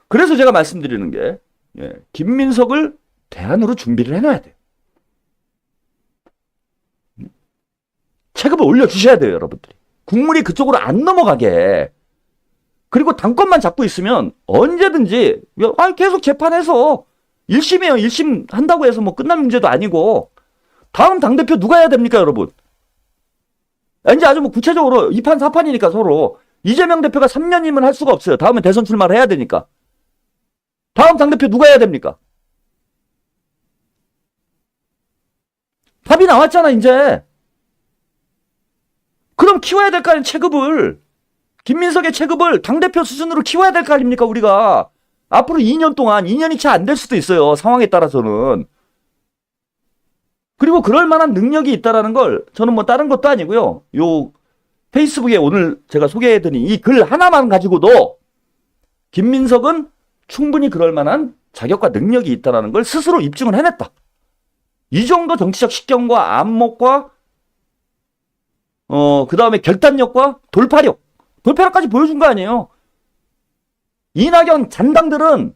그래서 제가 말씀드리는 게 김민석을 대안으로 준비를 해놔야 돼요. 체급을 올려주셔야 돼요, 여러분들이. 국물이 그쪽으로 안 넘어가게. 그리고 당권만 잡고 있으면 언제든지 계속 재판해서 1심이에요. 1심 한다고 해서 뭐 끝난 문제도 아니고 다음 당대표 누가 해야 됩니까, 여러분? 이제 아주 뭐 구체적으로 2판 4판이니까 서로 이재명 대표가 3년이면 할 수가 없어요. 다음에 대선 출마를 해야 되니까. 다음 당대표 누가 해야 됩니까? 답이 나왔잖아, 이제. 그럼 키워야 될 거 아니에요, 체급을. 김민석의 체급을 당대표 수준으로 키워야 될 거 아닙니까, 우리가. 앞으로 2년 동안, 2년이 채 안 될 수도 있어요, 상황에 따라서는. 그리고 그럴 만한 능력이 있다라는 걸 저는 뭐 다른 것도 아니고요. 요 페이스북에 오늘 제가 소개해드린 이 글 하나만 가지고도 김민석은 충분히 그럴 만한 자격과 능력이 있다라는 걸 스스로 입증을 해냈다. 이 정도 정치적 식견과 안목과 그 다음에 결단력과 돌파력까지 보여준 거 아니에요. 이낙연 잔당들은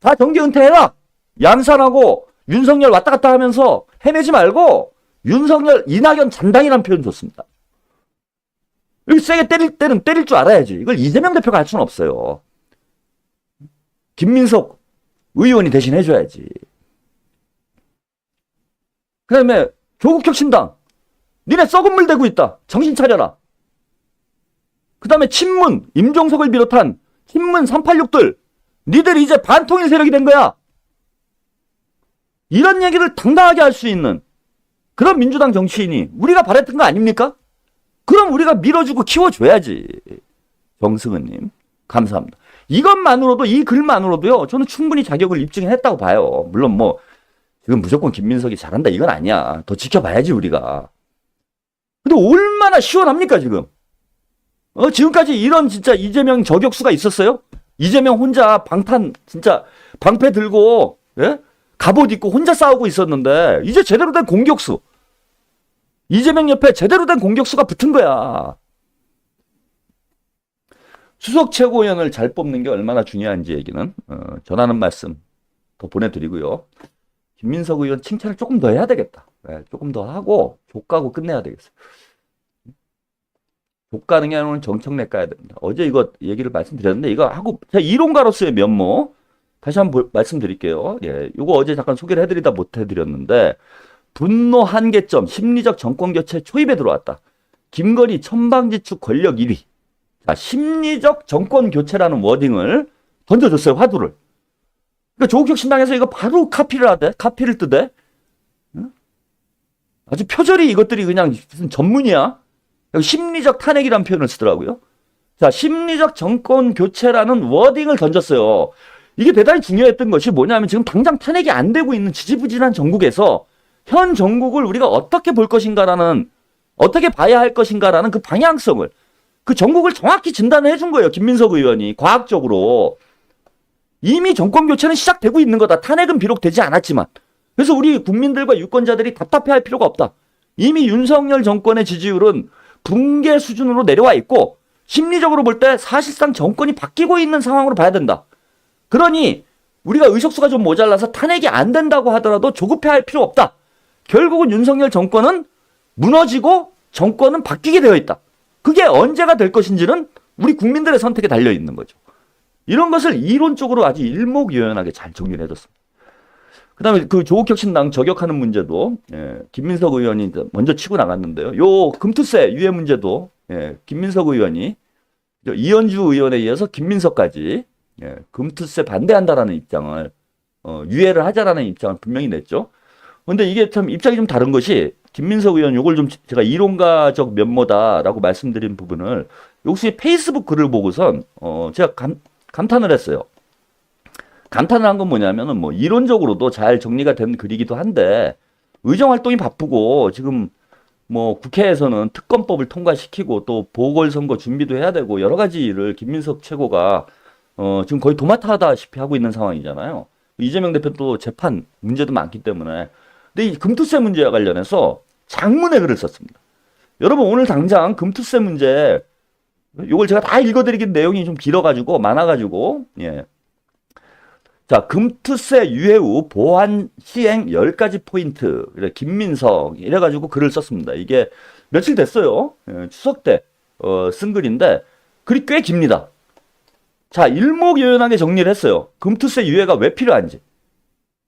다 정계 은퇴해라. 양산하고 윤석열 왔다 갔다 하면서 헤매지 말고 윤석열, 이낙연 잔당이라는 표현 좋습니다. 여기 세게 때릴 때는 때릴 줄 알아야지. 이걸 이재명 대표가 할 수는 없어요. 김민석 의원이 대신 해줘야지. 그 다음에 조국혁신당. 니네 썩은 물 대고 있다. 정신 차려라. 그 다음에 친문, 임종석을 비롯한 친문 386들. 니들 이제 반통일 세력이 된 거야. 이런 얘기를 당당하게 할 수 있는 그런 민주당 정치인이 우리가 바랬던 거 아닙니까? 그럼 우리가 밀어주고 키워줘야지. 정승은님 감사합니다. 이것만으로도, 이 글만으로도요, 저는 충분히 자격을 입증했다고 봐요. 물론 뭐 지금 무조건 김민석이 잘한다 이건 아니야. 더 지켜봐야지 우리가. 근데 얼마나 시원합니까 지금? 지금까지 이런 진짜 이재명 저격수가 있었어요? 이재명 혼자 방탄 진짜 방패 들고, 예? 갑옷 입고 혼자 싸우고 있었는데 이제 제대로 된 공격수. 이재명 옆에 제대로 된 공격수가 붙은 거야. 수석 최고위원을 잘 뽑는 게 얼마나 중요한지 얘기는 전하는 말씀 더 보내드리고요. 김민석 의원 칭찬을 조금 더 해야 되겠다. 네, 조금 더 하고 족가고 끝내야 되겠어요. 족가는 게 아니라 정청래 까야 됩니다. 어제 이거 얘기를 말씀드렸는데 이거 하고 제가 이론가로서의 면모 다시 한번 말씀드릴게요. 예, 이거 어제 잠깐 소개를 해드리다 못해드렸는데 분노 한계점, 심리적 정권교체 초입에 들어왔다. 김건희 천방지축 권력 1위. 자, 심리적 정권교체라는 워딩을 던져줬어요, 화두를. 그러니까 조국혁신당에서 이거 바로 카피를 하대, 카피를 뜨대. 응? 아주 표절이 이것들이 그냥 무슨 전문이야. 심리적 탄핵이라는 표현을 쓰더라고요. 자, 심리적 정권교체라는 워딩을 던졌어요. 이게 대단히 중요했던 것이 뭐냐면 지금 당장 탄핵이 안 되고 있는 지지부진한 정국에서 현 정국을 우리가 어떻게 볼 것인가라는, 어떻게 봐야 할 것인가라는 그 방향성을, 그 정국을 정확히 진단을 해준 거예요. 김민석 의원이 과학적으로. 이미 정권교체는 시작되고 있는 거다. 탄핵은 비록 되지 않았지만. 그래서 우리 국민들과 유권자들이 답답해할 필요가 없다. 이미 윤석열 정권의 지지율은 붕괴 수준으로 내려와 있고 심리적으로 볼 때 사실상 정권이 바뀌고 있는 상황으로 봐야 된다. 그러니 우리가 의석수가 좀 모자라서 탄핵이 안 된다고 하더라도 조급해할 필요 없다. 결국은 윤석열 정권은 무너지고 정권은 바뀌게 되어 있다. 그게 언제가 될 것인지는 우리 국민들의 선택에 달려 있는 거죠. 이런 것을 이론적으로 아주 일목요연하게 잘 정리를 해줬습니다. 그 다음에 그 조국혁신당 저격하는 문제도, 김민석 의원이 먼저 치고 나갔는데요. 요 금투세 유예 문제도, 김민석 의원이 이현주 의원에 이어서 김민석까지, 금투세 반대한다라는 입장을, 유예를 하자라는 입장을 분명히 냈죠. 근데 이게 참 입장이 좀 다른 것이, 김민석 의원 요걸 좀 제가 이론가적 면모다라고 말씀드린 부분을 역시 페이스북 글을 보고선, 제가 감탄을 했어요. 감탄을 한 건 뭐냐면은 뭐 이론적으로도 잘 정리가 된 글이기도 한데 의정 활동이 바쁘고 지금 뭐 국회에서는 특검법을 통과시키고 또 보궐선거 준비도 해야 되고 여러 가지 일을 김민석 최고가 지금 거의 도맡아 하다시피 하고 있는 상황이잖아요. 이재명 대표도 재판 문제도 많기 때문에. 근데 이 금투세 문제와 관련해서 장문의 글을 썼습니다. 여러분 오늘 당장 금투세 문제 요걸 제가 다 읽어드리긴 내용이 좀 길어가지고 많아가지고 자, 금투세 유예 후 보완 시행 10가지 포인트. 김민석 이래가지고 글을 썼습니다. 이게 며칠 됐어요. 추석 때 쓴 글인데 글이 꽤 깁니다. 자, 일목요연하게 정리를 했어요. 금투세 유예가 왜 필요한지.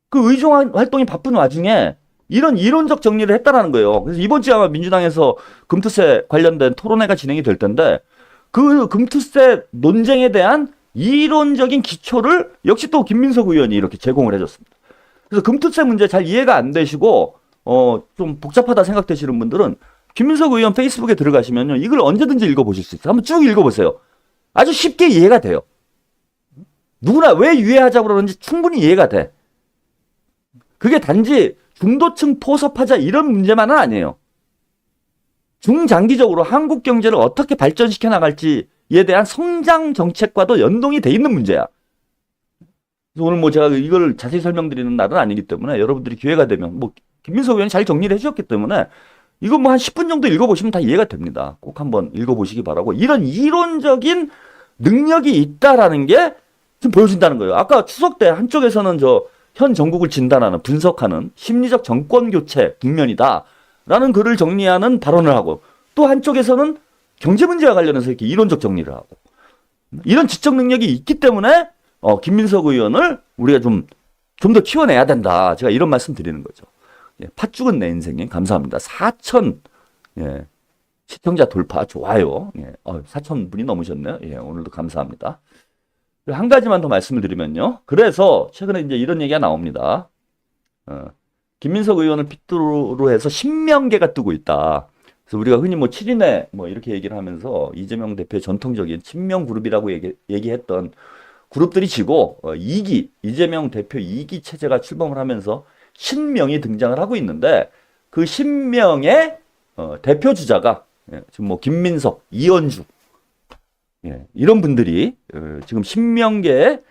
그 의정 활동이 바쁜 와중에 이런 이론적 정리를 했다라는 거예요. 그래서 이번 주에 아마 민주당에서 금투세 관련된 토론회가 진행이 될 텐데 그 금투세 논쟁에 대한 이론적인 기초를 역시 또 김민석 의원이 이렇게 제공을 해줬습니다. 그래서 금투세 문제 잘 이해가 안 되시고 좀 복잡하다 생각되시는 분들은 김민석 의원 페이스북에 들어가시면요. 이걸 언제든지 읽어보실 수 있어요. 한번 쭉 읽어보세요. 아주 쉽게 이해가 돼요. 누구나 왜 유예하자고 그러는지 충분히 이해가 돼. 그게 단지 중도층 포섭하자 이런 문제만은 아니에요. 중장기적으로 한국 경제를 어떻게 발전시켜 나갈지에 대한 성장 정책과도 연동이 돼 있는 문제야. 오늘 뭐 제가 이걸 자세히 설명드리는 날은 아니기 때문에 여러분들이 기회가 되면 뭐 김민석 의원이 잘 정리를 해주셨기 때문에 이거 뭐 한 10분 정도 읽어보시면 다 이해가 됩니다. 꼭 한번 읽어보시기 바라고. 이런 이론적인 능력이 있다라는 게 지금 보여준다는 거예요. 아까 추석 때 한쪽에서는 현 정국을 진단하는, 분석하는 심리적 정권 교체 국면이다라는 글을 정리하는 발언을 하고, 또 한쪽에서는 경제 문제와 관련해서 이렇게 이론적 정리를 하고, 이런 지적 능력이 있기 때문에 김민석 의원을 우리가 좀 더 키워내야 된다. 제가 이런 말씀 드리는 거죠. 예, 팥죽은 내 인생님 감사합니다. 4천 시청자 돌파 좋아요. 예, 4천 분이 넘으셨네요. 예, 오늘도 감사합니다. 한 가지만 더 말씀을 드리면요. 그래서 최근에 이제 이런 얘기가 나옵니다. 김민석 의원을 핏대로 해서 신명계가 뜨고 있다. 그래서 우리가 흔히 뭐 7인회 뭐 이렇게 얘기를 하면서 이재명 대표의 전통적인 친명 그룹이라고 얘기했던 그룹들이 지고 2기 이재명 대표 2기 체제가 출범을 하면서 신명이 등장을 하고 있는데 그 신명의 대표 주자가 지금 뭐 김민석, 이현주 이런 분들이 지금 신명계의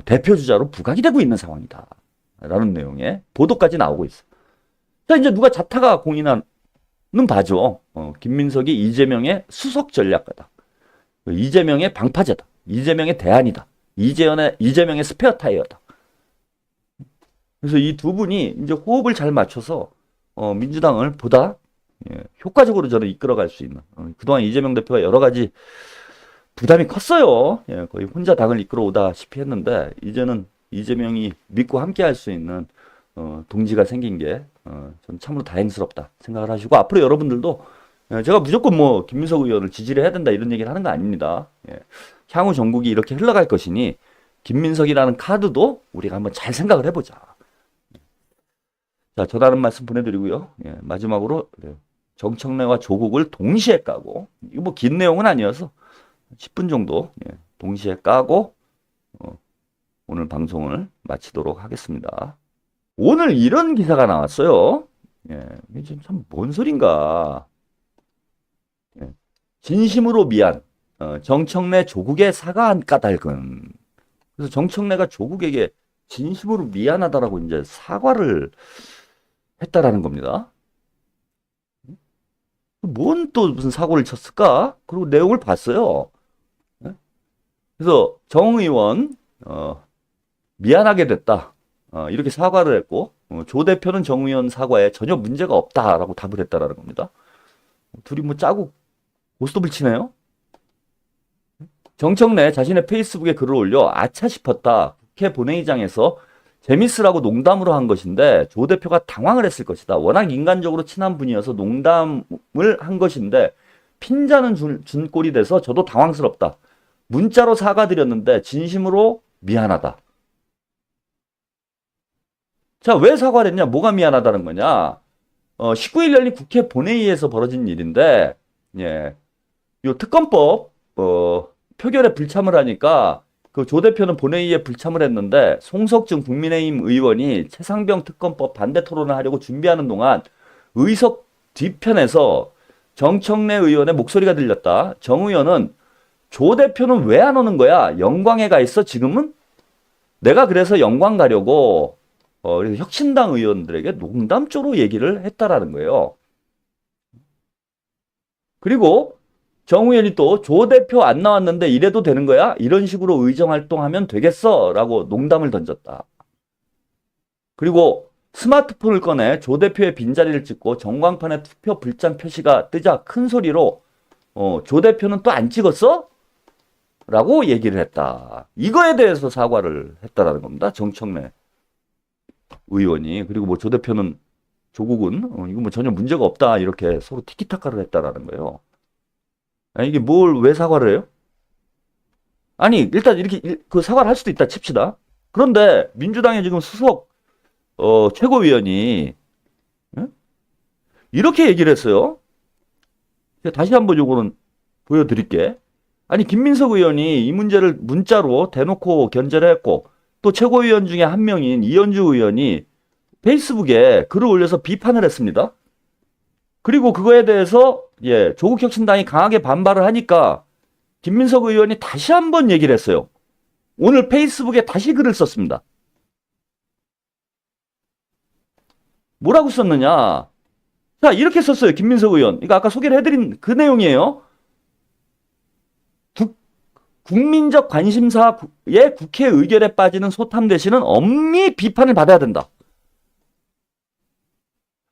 대표 주자로 부각이 되고 있는 상황이다. 라는 내용의 보도까지 나오고 있어. 자, 이제 누가 자타가 공인하는 봐죠. 김민석이 이재명의 수석 전략가다. 이재명의 방파제다. 이재명의 대안이다. 이재명의 스페어 타이어다. 그래서 이 두 분이 이제 호흡을 잘 맞춰서 민주당을 보다 효과적으로 저는 이끌어갈 수 있는. 그동안 이재명 대표가 여러 가지 부담이 컸어요. 예, 거의 혼자 당을 이끌어오다시피 했는데 이제는 이재명이 믿고 함께할 수 있는 동지가 생긴 게 전 참으로 다행스럽다 생각을 하시고 앞으로 여러분들도 제가 무조건 뭐 김민석 의원을 지지를 해야 된다 이런 얘기를 하는 거 아닙니다. 예, 향후 전국이 이렇게 흘러갈 것이니 김민석이라는 카드도 우리가 한번 잘 생각을 해보자. 자, 전하는 말씀 보내드리고요. 예, 마지막으로 정청래와 조국을 동시에 까고 이거 뭐 긴 내용은 아니어서 10분 정도 동시에 까고 오늘 방송을 마치도록 하겠습니다. 오늘 이런 기사가 나왔어요. 이게 참 뭔 소린가. 진심으로 미안. 정청래 조국에 사과한 까닭은. 그래서 정청래가 조국에게 진심으로 미안하다라고 이제 사과를 했다라는 겁니다. 뭔 또 무슨 사고를 쳤을까? 그리고 내용을 봤어요. 그래서 정 의원 미안하게 됐다. 이렇게 사과를 했고 조 대표는 정 의원 사과에 전혀 문제가 없다라고 답을 했다라는 겁니다. 둘이 뭐 짜고 고스톱을 치네요. 정청래 자신의 페이스북에 글을 올려 아차 싶었다. 국회 본회의장에서 재밌으라고 농담으로 한 것인데 조 대표가 당황을 했을 것이다. 워낙 인간적으로 친한 분이어서 농담을 한 것인데 핀잔은 준 꼴이 돼서 저도 당황스럽다. 문자로 사과드렸는데 진심으로 미안하다. 자, 왜 사과를 했냐? 뭐가 미안하다는 거냐? 19일 열린 국회 본회의에서 벌어진 일인데 요 특검법 표결에 불참을 하니까 그 조 대표는 본회의에 불참을 했는데 송석준 국민의힘 의원이 최상병 특검법 반대 토론을 하려고 준비하는 동안 의석 뒤편에서 정청래 의원의 목소리가 들렸다. 정 의원은 조 대표는 왜 안 오는 거야? 영광에 가 있어 지금은? 내가 그래서 영광 가려고 그래서 혁신당 의원들에게 농담조로 얘기를 했다라는 거예요. 그리고 정 의원이 또 조 대표 안 나왔는데 이래도 되는 거야? 이런 식으로 의정활동하면 되겠어? 라고 농담을 던졌다. 그리고 스마트폰을 꺼내 조 대표의 빈자리를 찍고 전광판에 투표 불참 표시가 뜨자 큰 소리로 조 대표는 또 안 찍었어? 라고 얘기를 했다. 이거에 대해서 사과를 했다라는 겁니다. 정청래 의원이. 그리고 뭐 조 대표는 조국은 이거 뭐 전혀 문제가 없다 이렇게 서로 티키타카를 했다라는 거예요. 아니, 이게 왜 사과를 해요? 아니, 일단 이렇게 그 사과를 할 수도 있다 칩시다. 그런데 민주당의 지금 수석 최고위원이 이렇게 얘기를 했어요. 제가 다시 한번 요거는 보여드릴게. 아니, 김민석 의원이 이 문제를 문자로 대놓고 견제를 했고 또 최고위원 중에 한 명인 이현주 의원이 페이스북에 글을 올려서 비판을 했습니다. 그리고 그거에 대해서 조국혁신당이 강하게 반발을 하니까 김민석 의원이 다시 한번 얘기를 했어요. 오늘 페이스북에 다시 글을 썼습니다. 뭐라고 썼느냐? 자, 이렇게 썼어요. 김민석 의원. 이거 아까 소개를 해드린 그 내용이에요. 국민적 관심사의 국회 의결에 빠지는 소탐 대신은 엄히 비판을 받아야 된다.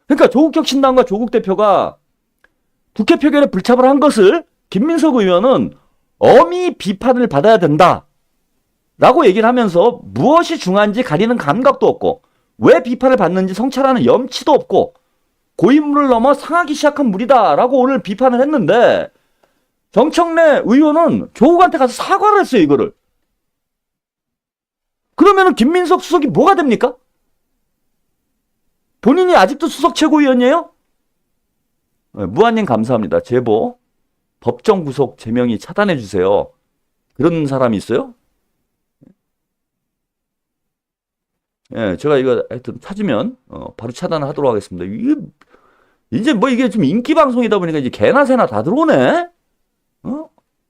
그러니까 조국혁신당과 조국 대표가 국회 표결에 불참을 한 것을 김민석 의원은 엄히 비판을 받아야 된다. 라고 얘기를 하면서 무엇이 중요한지 가리는 감각도 없고 왜 비판을 받는지 성찰하는 염치도 없고 고인물을 넘어 상하기 시작한 물이다. 라고 오늘 비판을 했는데 정청래 의원은 조국한테 가서 사과를 했어요. 이거를. 그러면은 김민석 수석이 뭐가 됩니까? 본인이 아직도 수석 최고위원이에요? 네, 무한님 감사합니다. 제보 법정 구속 제명이 차단해 주세요. 그런 사람이 있어요? 예, 제가 이거 하여튼 찾으면 바로 차단하도록 하겠습니다. 이제 뭐 이게 좀 인기 방송이다 보니까 이제 개나 새나 다 들어오네.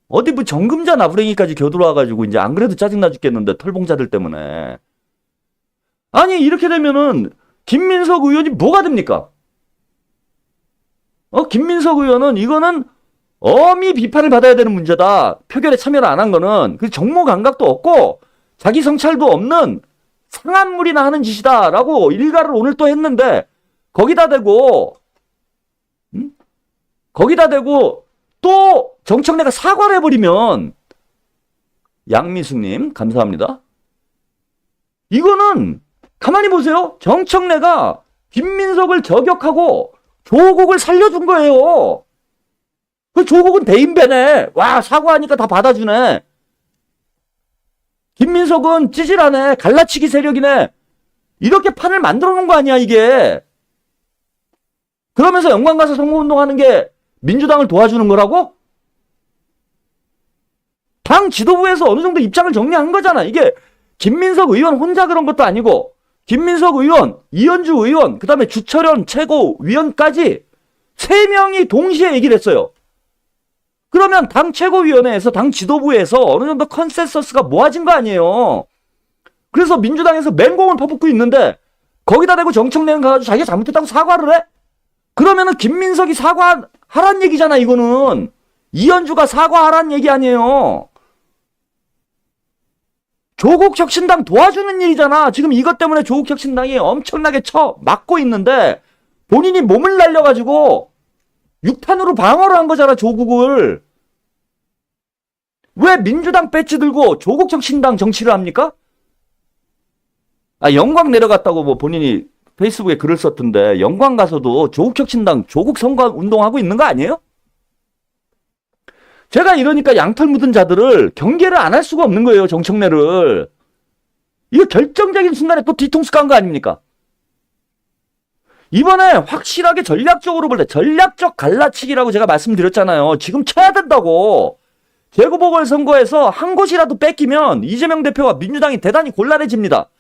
어디 뭐 정금자 나부랭이까지 겨들어와가지고 이제 안 그래도 짜증나 죽겠는데 털봉자들 때문에. 아니 이렇게 되면은 김민석 의원이 뭐가 됩니까? 김민석 의원은 이거는 엄히 비판을 받아야 되는 문제다. 표결에 참여를 안 한 거는 그 정모 감각도 없고 자기 성찰도 없는 상한 물이나 하는 짓이다라고 일가를 오늘 또 했는데 거기다 대고 또 정청래가 사과를 해버리면 양미숙님 감사합니다. 이거는 가만히 보세요. 정청래가 김민석을 저격하고 조국을 살려준 거예요. 그 조국은 대인배네. 와 사과하니까 다 받아주네. 김민석은 찌질하네. 갈라치기 세력이네. 이렇게 판을 만들어 놓은 거 아니야 이게. 그러면서 영광 가서 선거운동하는 게 민주당을 도와주는 거라고? 당 지도부에서 어느 정도 입장을 정리한 거잖아. 이게 김민석 의원 혼자 그런 것도 아니고 김민석 의원, 이현주 의원, 그 다음에 주철현 최고위원까지 3명이 동시에 얘기를 했어요. 그러면 당 최고위원회에서 당 지도부에서 어느 정도 컨센서스가 모아진 거 아니에요. 그래서 민주당에서 맹공을 퍼붓고 있는데 거기다 대고 정청래는 가가지고 자기가 잘못했다고 사과를 해? 그러면은 김민석이 사과하란 얘기잖아 이거는. 이현주가 사과하란 얘기 아니에요. 조국혁신당 도와주는 일이잖아. 지금 이것 때문에 조국혁신당이 엄청나게 막고 있는데 본인이 몸을 날려가지고 육탄으로 방어를 한 거잖아 조국을. 왜 민주당 배지 들고 조국혁신당 정치를 합니까? 영광 내려갔다고 뭐 본인이 페이스북에 글을 썼던데 영광 가서도 조국혁신당 조국 선거 운동하고 있는 거 아니에요? 제가 이러니까 양털 묻은 자들을 경계를 안 할 수가 없는 거예요. 정청래를. 이거 결정적인 순간에 또 뒤통수 깐 거 아닙니까? 이번에 확실하게 전략적으로 볼 때 전략적 갈라치기라고 제가 말씀드렸잖아요. 지금 쳐야 된다고. 재보궐선거에서 한 곳이라도 뺏기면 이재명 대표와 민주당이 대단히 곤란해집니다.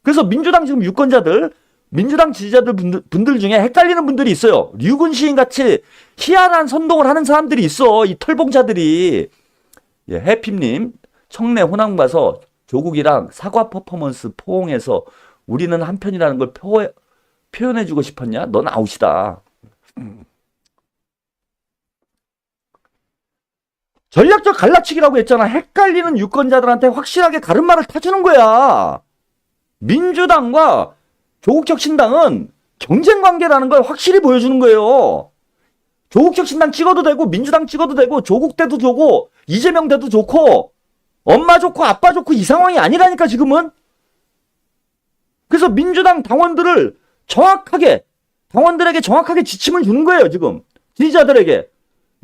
그래서 민주당 지금 유권자들, 민주당 지지자들 분들 중에 헷갈리는 분들이 있어요. 류군 시인 같이 희한한 선동을 하는 사람들이 있어. 이 털봉자들이. 예, 해피님, 청래 호남 가서 조국이랑 사과 퍼포먼스 포옹해서 우리는 한편이라는 걸 표현해주고 싶었냐? 넌 아웃이다. 전략적 갈라치기라고 했잖아. 헷갈리는 유권자들한테 확실하게 가름말을 타주는 거야. 민주당과 조국혁신당은 경쟁관계라는 걸 확실히 보여주는 거예요. 조국혁신당 찍어도 되고 민주당 찍어도 되고 조국 때도 좋고 이재명 때도 좋고 엄마 좋고 아빠 좋고 이 상황이 아니라니까 지금은. 그래서 민주당 당원들에게 정확하게 지침을 주는 거예요 지금. 지지자들에게.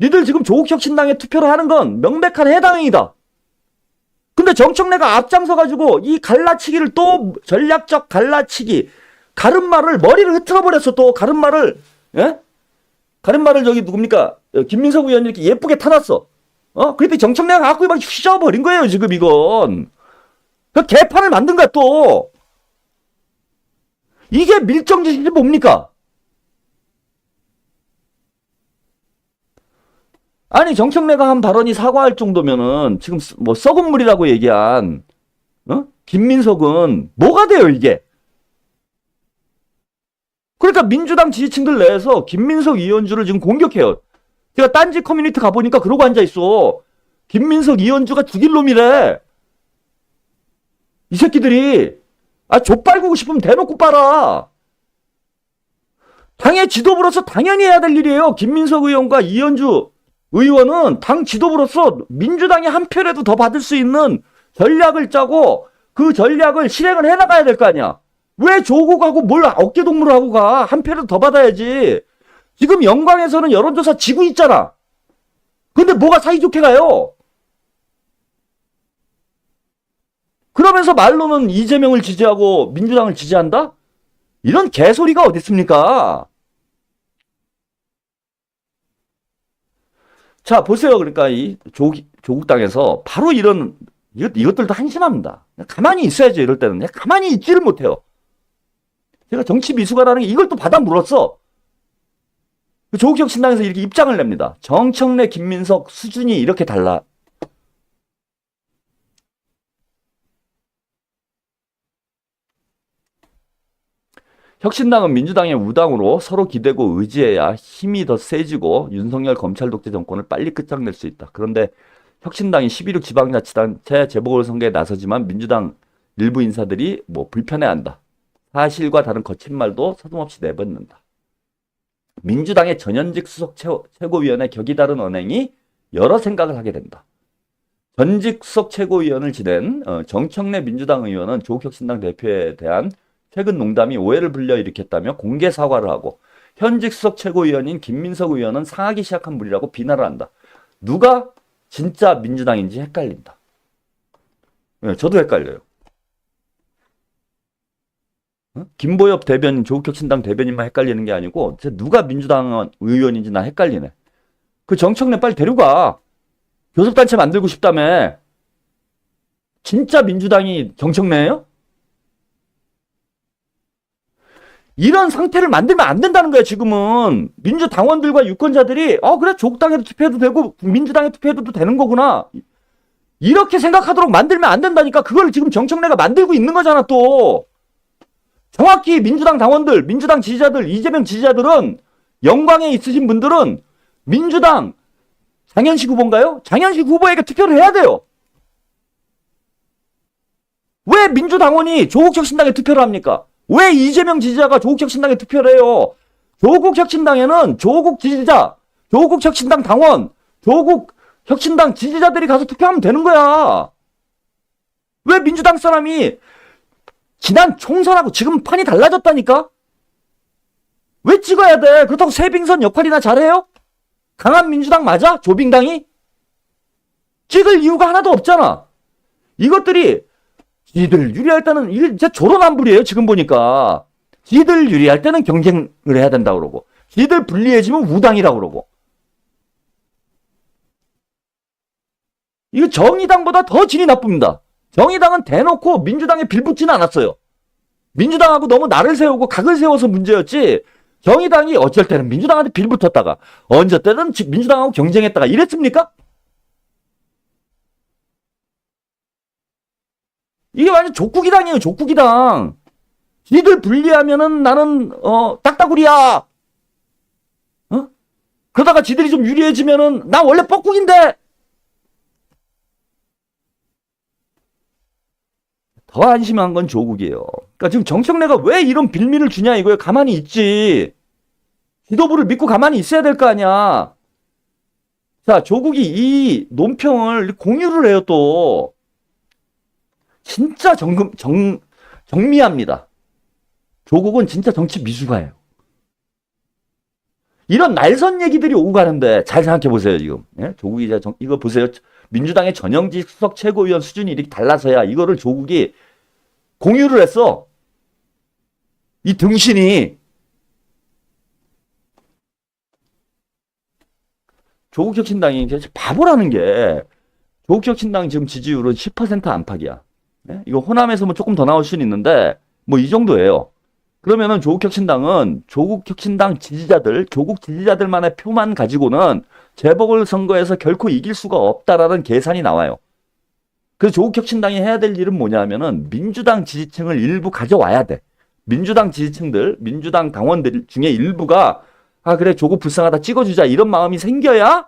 니들 지금 조국혁신당에 투표를 하는 건 명백한 해당행위다. 근데 정청래가 앞장서가지고 이 갈라치기를 또 전략적 갈라치기 가름말을 머리를 흐트러 버렸어. 또 가름말을 예? 가름말을 저기 누굽니까? 김민석 의원이 이렇게 예쁘게 타놨어. 그랬더니 정청래가 갖고 막 휘저어버린 거예요 지금 이건. 그 개판을 만든 거야 또. 이게 밀정짓이 뭡니까? 아니 정청래가 한 발언이 사과할 정도면은 지금 뭐 썩은 물이라고 얘기한 김민석은 뭐가 돼요 이게? 그러니까 민주당 지지층들 내에서 김민석 이현주를 지금 공격해요. 제가 딴지 커뮤니티 가보니까 그러고 앉아있어. 김민석, 이현주가 죽일 놈이래. 이 새끼들이. 아, 족빨구고 싶으면 대놓고 빨아. 당의 지도부로서 당연히 해야 될 일이에요. 김민석 의원과 이현주 의원은 당 지도부로서 민주당이 한 표라도 더 받을 수 있는 전략을 짜고 그 전략을 실행을 해나가야 될 거 아니야. 왜 조국하고 뭘 어깨동무를 하고 가. 한 표라도 더 받아야지. 지금 영광에서는 여론조사 지고 있잖아. 근데 뭐가 사이좋게 가요? 그러면서 말로는 이재명을 지지하고 민주당을 지지한다? 이런 개소리가 어디 있습니까? 자, 보세요. 그러니까 이 조국당에서 바로 이런 이것들도 한심합니다. 가만히 있어야죠. 이럴 때는 가만히 있지를 못해요. 제가 정치 미숙아라는 게 이걸 또 받아 물었어. 조국혁 신당에서 이렇게 입장을 냅니다. 정청래, 김민석 수준이 이렇게 달라. 혁신당은 민주당의 우당으로 서로 기대고 의지해야 힘이 더 세지고 윤석열 검찰 독재 정권을 빨리 끝장낼 수 있다. 그런데 혁신당이 11.6 지방자치단체 재보궐선거에 나서지만 민주당 일부 인사들이 불편해한다. 사실과 다른 거친 말도 서슴없이 내뱉는다. 민주당의 전현직 수석 최고위원의 격이 다른 언행이 여러 생각을 하게 된다. 전직 수석 최고위원을 지낸 정청래 민주당 의원은 조국혁신당 대표에 대한 최근 농담이 오해를 불러일으켰다며 공개 사과를 하고 현직 수석 최고위원인 김민석 의원은 상하기 시작한 물이라고 비난을 한다. 누가 진짜 민주당인지 헷갈린다. 네, 저도 헷갈려요. 김보엽 대변인, 조국혁신당 대변인만 헷갈리는 게 아니고 누가 민주당 의원인지 나 헷갈리네. 그 정청래 빨리 데려가. 교섭단체 만들고 싶다며. 진짜 민주당이 정청래예요? 이런 상태를 만들면 안 된다는 거야. 지금은 민주당원들과 유권자들이 그래 조국당에도 투표해도 되고 민주당에 투표해도 되는 거구나. 이렇게 생각하도록 만들면 안 된다니까. 그걸 지금 정청래가 만들고 있는 거잖아. 또 정확히 민주당 당원들, 민주당 지지자들, 이재명 지지자들은, 영광에 있으신 분들은 민주당 장현식 후보인가요? 장현식 후보에게 투표를 해야 돼요. 왜 민주당원이 조국혁신당에 투표를 합니까? 왜 이재명 지지자가 조국혁신당에 투표를 해요? 조국혁신당에는 조국 지지자, 조국혁신당 당원, 조국혁신당 지지자들이 가서 투표하면 되는 거야. 왜 민주당 사람이 지난 총선하고 지금 판이 달라졌다니까? 왜 찍어야 돼? 그렇다고 새빙선 역할이나 잘해요? 강한 민주당 맞아? 조빙당이? 찍을 이유가 하나도 없잖아. 이것들이 지들 유리할 때는 이게 진짜 조론한불이에요. 지금 보니까 지들 유리할 때는 경쟁을 해야 된다고 그러고 지들 불리해지면 우당이라고 그러고 이거 정의당보다 더 질이 나쁩니다. 정의당은 대놓고 민주당에 빌붙지는 않았어요. 민주당하고 너무 나를 세우고 각을 세워서 문제였지 정의당이 어쩔 때는 민주당한테 빌붙었다가 언제 때는 민주당하고 경쟁했다가 이랬습니까? 이게 완전 족국이당이에요. 족국이당. 지들 분리하면은 나는 딱따구리야. 그러다가 지들이 좀 유리해지면은 나 원래 뻐국인데. 더 안심한 건 조국이에요. 그러니까 지금 정청래가 왜 이런 빌미를 주냐 이거예요. 가만히 있지. 지도부를 믿고 가만히 있어야 될 거 아니야. 자, 조국이 이 논평을 공유를 해요 또. 진짜 정미합니다. 조국은 진짜 정치 미숙아예요. 이런 날선 얘기들이 오고 가는데 잘 생각해 보세요 지금. 예? 조국이 이거 보세요. 민주당의 전영직 수석 최고위원 수준이 이렇게 달라서야 이거를 조국이 공유를 했어. 이 등신이. 조국혁신당이 바보라는 게 조국혁신당 지금 지지율은 10% 안팎이야. 네? 이거 호남에서 조금 더 나올 수는 있는데 이 정도예요. 그러면은 조국혁신당은 조국혁신당 지지자들, 조국 지지자들만의 표만 가지고는 재보궐선거에서 결코 이길 수가 없다라는 계산이 나와요. 그래서 조국혁신당이 해야 될 일은 뭐냐면은 민주당 지지층을 일부 가져와야 돼. 민주당 지지층들, 민주당 당원들 중에 일부가 그래 조국 불쌍하다 찍어주자 이런 마음이 생겨야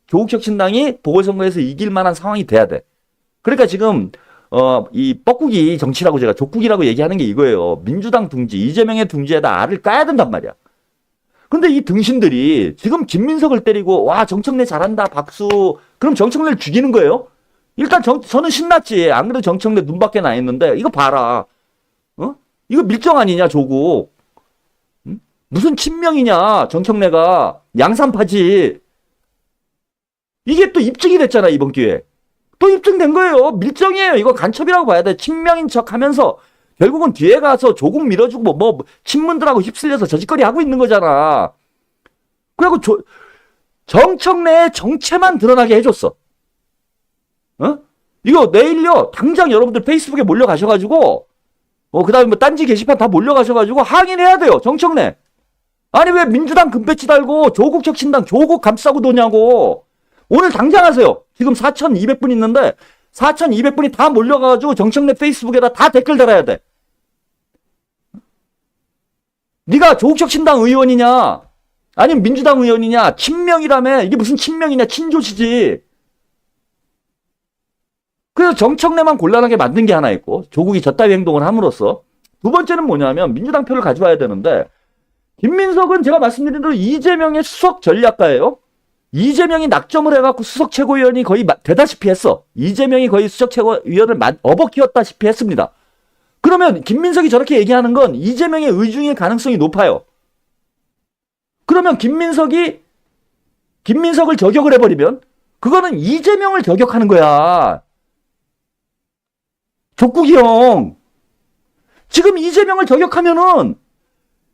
조국혁신당이 보궐선거에서 이길 만한 상황이 돼야 돼. 그러니까 지금 이 뻐꾸기 정치라고 제가 족국이라고 얘기하는 게 이거예요. 민주당 둥지, 이재명의 둥지에다 알을 까야 된단 말이야. 근데 이 등신들이 지금 김민석을 때리고 와 정청래 잘한다 박수. 그럼 정청래를 죽이는 거예요? 일단 저는 신났지. 안 그래도 정청래 눈밖에 나 있는데 이거 봐라. 이거 밀정 아니냐 조국. 응? 무슨 친명이냐 정청래가. 양산파지. 이게 또 입증이 됐잖아 이번 기회에. 또 입증된 거예요. 밀정이에요. 이거 간첩이라고 봐야 돼. 친명인 척 하면서 결국은 뒤에 가서 조국 밀어주고 뭐 친문들하고 휩쓸려서 저짓거리 하고 있는 거잖아. 그리고 정청래의 정체만 드러나게 해줬어. 이거 내일요. 당장 여러분들 페이스북에 몰려가셔가지고 그 다음에 뭐 딴지 게시판 다 몰려가셔가지고 항의를 해야 돼요. 정청래. 아니 왜 민주당 금배지 달고 조국 혁신당 조국 감싸고 도냐고. 오늘 당장 하세요. 지금 4,200분 있는데 4,200분이 다 몰려가가지고 정청래 페이스북에다 다 댓글 달아야 돼. 네가 조국혁신당 의원이냐 아니면 민주당 의원이냐 친명이라며. 이게 무슨 친명이냐 친조시지. 그래서 정청래만 곤란하게 만든 게 하나 있고 조국이 저따위 행동을 함으로써 두 번째는 뭐냐면 민주당 표를 가져와야 되는데 김민석은 제가 말씀드린 대로 이재명의 수석 전략가예요. 이재명이 낙점을 해갖고 수석 최고위원이 거의 되다시피 했어. 이재명이 거의 수석 최고위원을 업어키웠다시피 했습니다. 그러면 김민석이 저렇게 얘기하는 건 이재명의 의중일 가능성이 높아요. 그러면 김민석을 저격을 해버리면 그거는 이재명을 저격하는 거야. 족국이 형. 지금 이재명을 저격하면은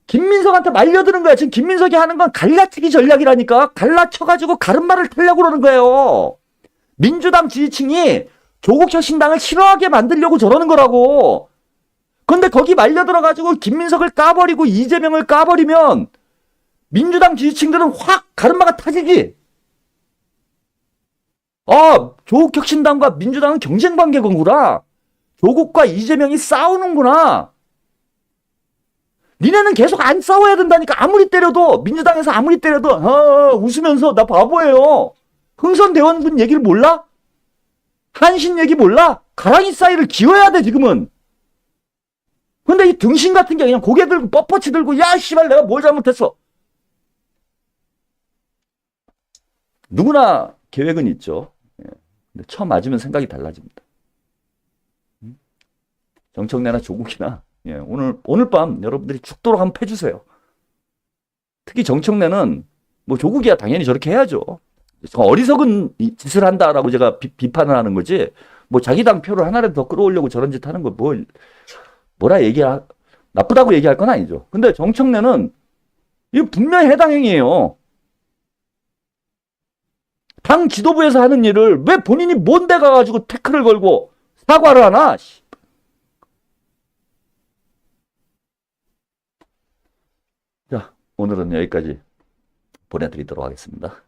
김민석한테 말려드는 거야. 지금 김민석이 하는 건 갈라치기 전략이라니까. 갈라쳐가지고 가름말을 타려고 그러는 거예요. 민주당 지지층이 조국혁신당을 싫어하게 만들려고 저러는 거라고. 근데 거기 말려들어가지고 김민석을 까버리고 이재명을 까버리면 민주당 지지층들은 확 가름마가 타지지. 조국혁신당과 민주당은 경쟁관계구나. 조국과 이재명이 싸우는구나. 니네는 계속 안 싸워야 된다니까. 아무리 때려도 민주당에서 아무리 때려도 웃으면서 나 바보예요. 흥선대원군 얘기를 몰라? 한신 얘기 몰라? 가랑이 사이를 기어야 돼 지금은. 근데 이 등신 같은 게 그냥 고개 들고 뻣뻣이 들고 야 씨발 내가 뭘 잘못했어. 누구나 계획은 있죠. 근데 처음 맞으면 생각이 달라집니다. 정청래나 조국이나 오늘 밤 여러분들이 죽도록 한번 패주세요. 특히 정청래는 뭐 조국이야 당연히 저렇게 해야죠. 어리석은 짓을 한다라고 제가 비판을 하는 거지. 뭐 자기 당 표를 하나라도 더 끌어오려고 저런 짓 하는 거 뭐라 나쁘다고 얘기할 건 아니죠. 근데 정청래는 이거 분명히 해당 행위예요. 당 지도부에서 하는 일을 왜 본인이 뭔데 가가지고 태클을 걸고 사과를 하나? 자, 오늘은 여기까지 보내드리도록 하겠습니다.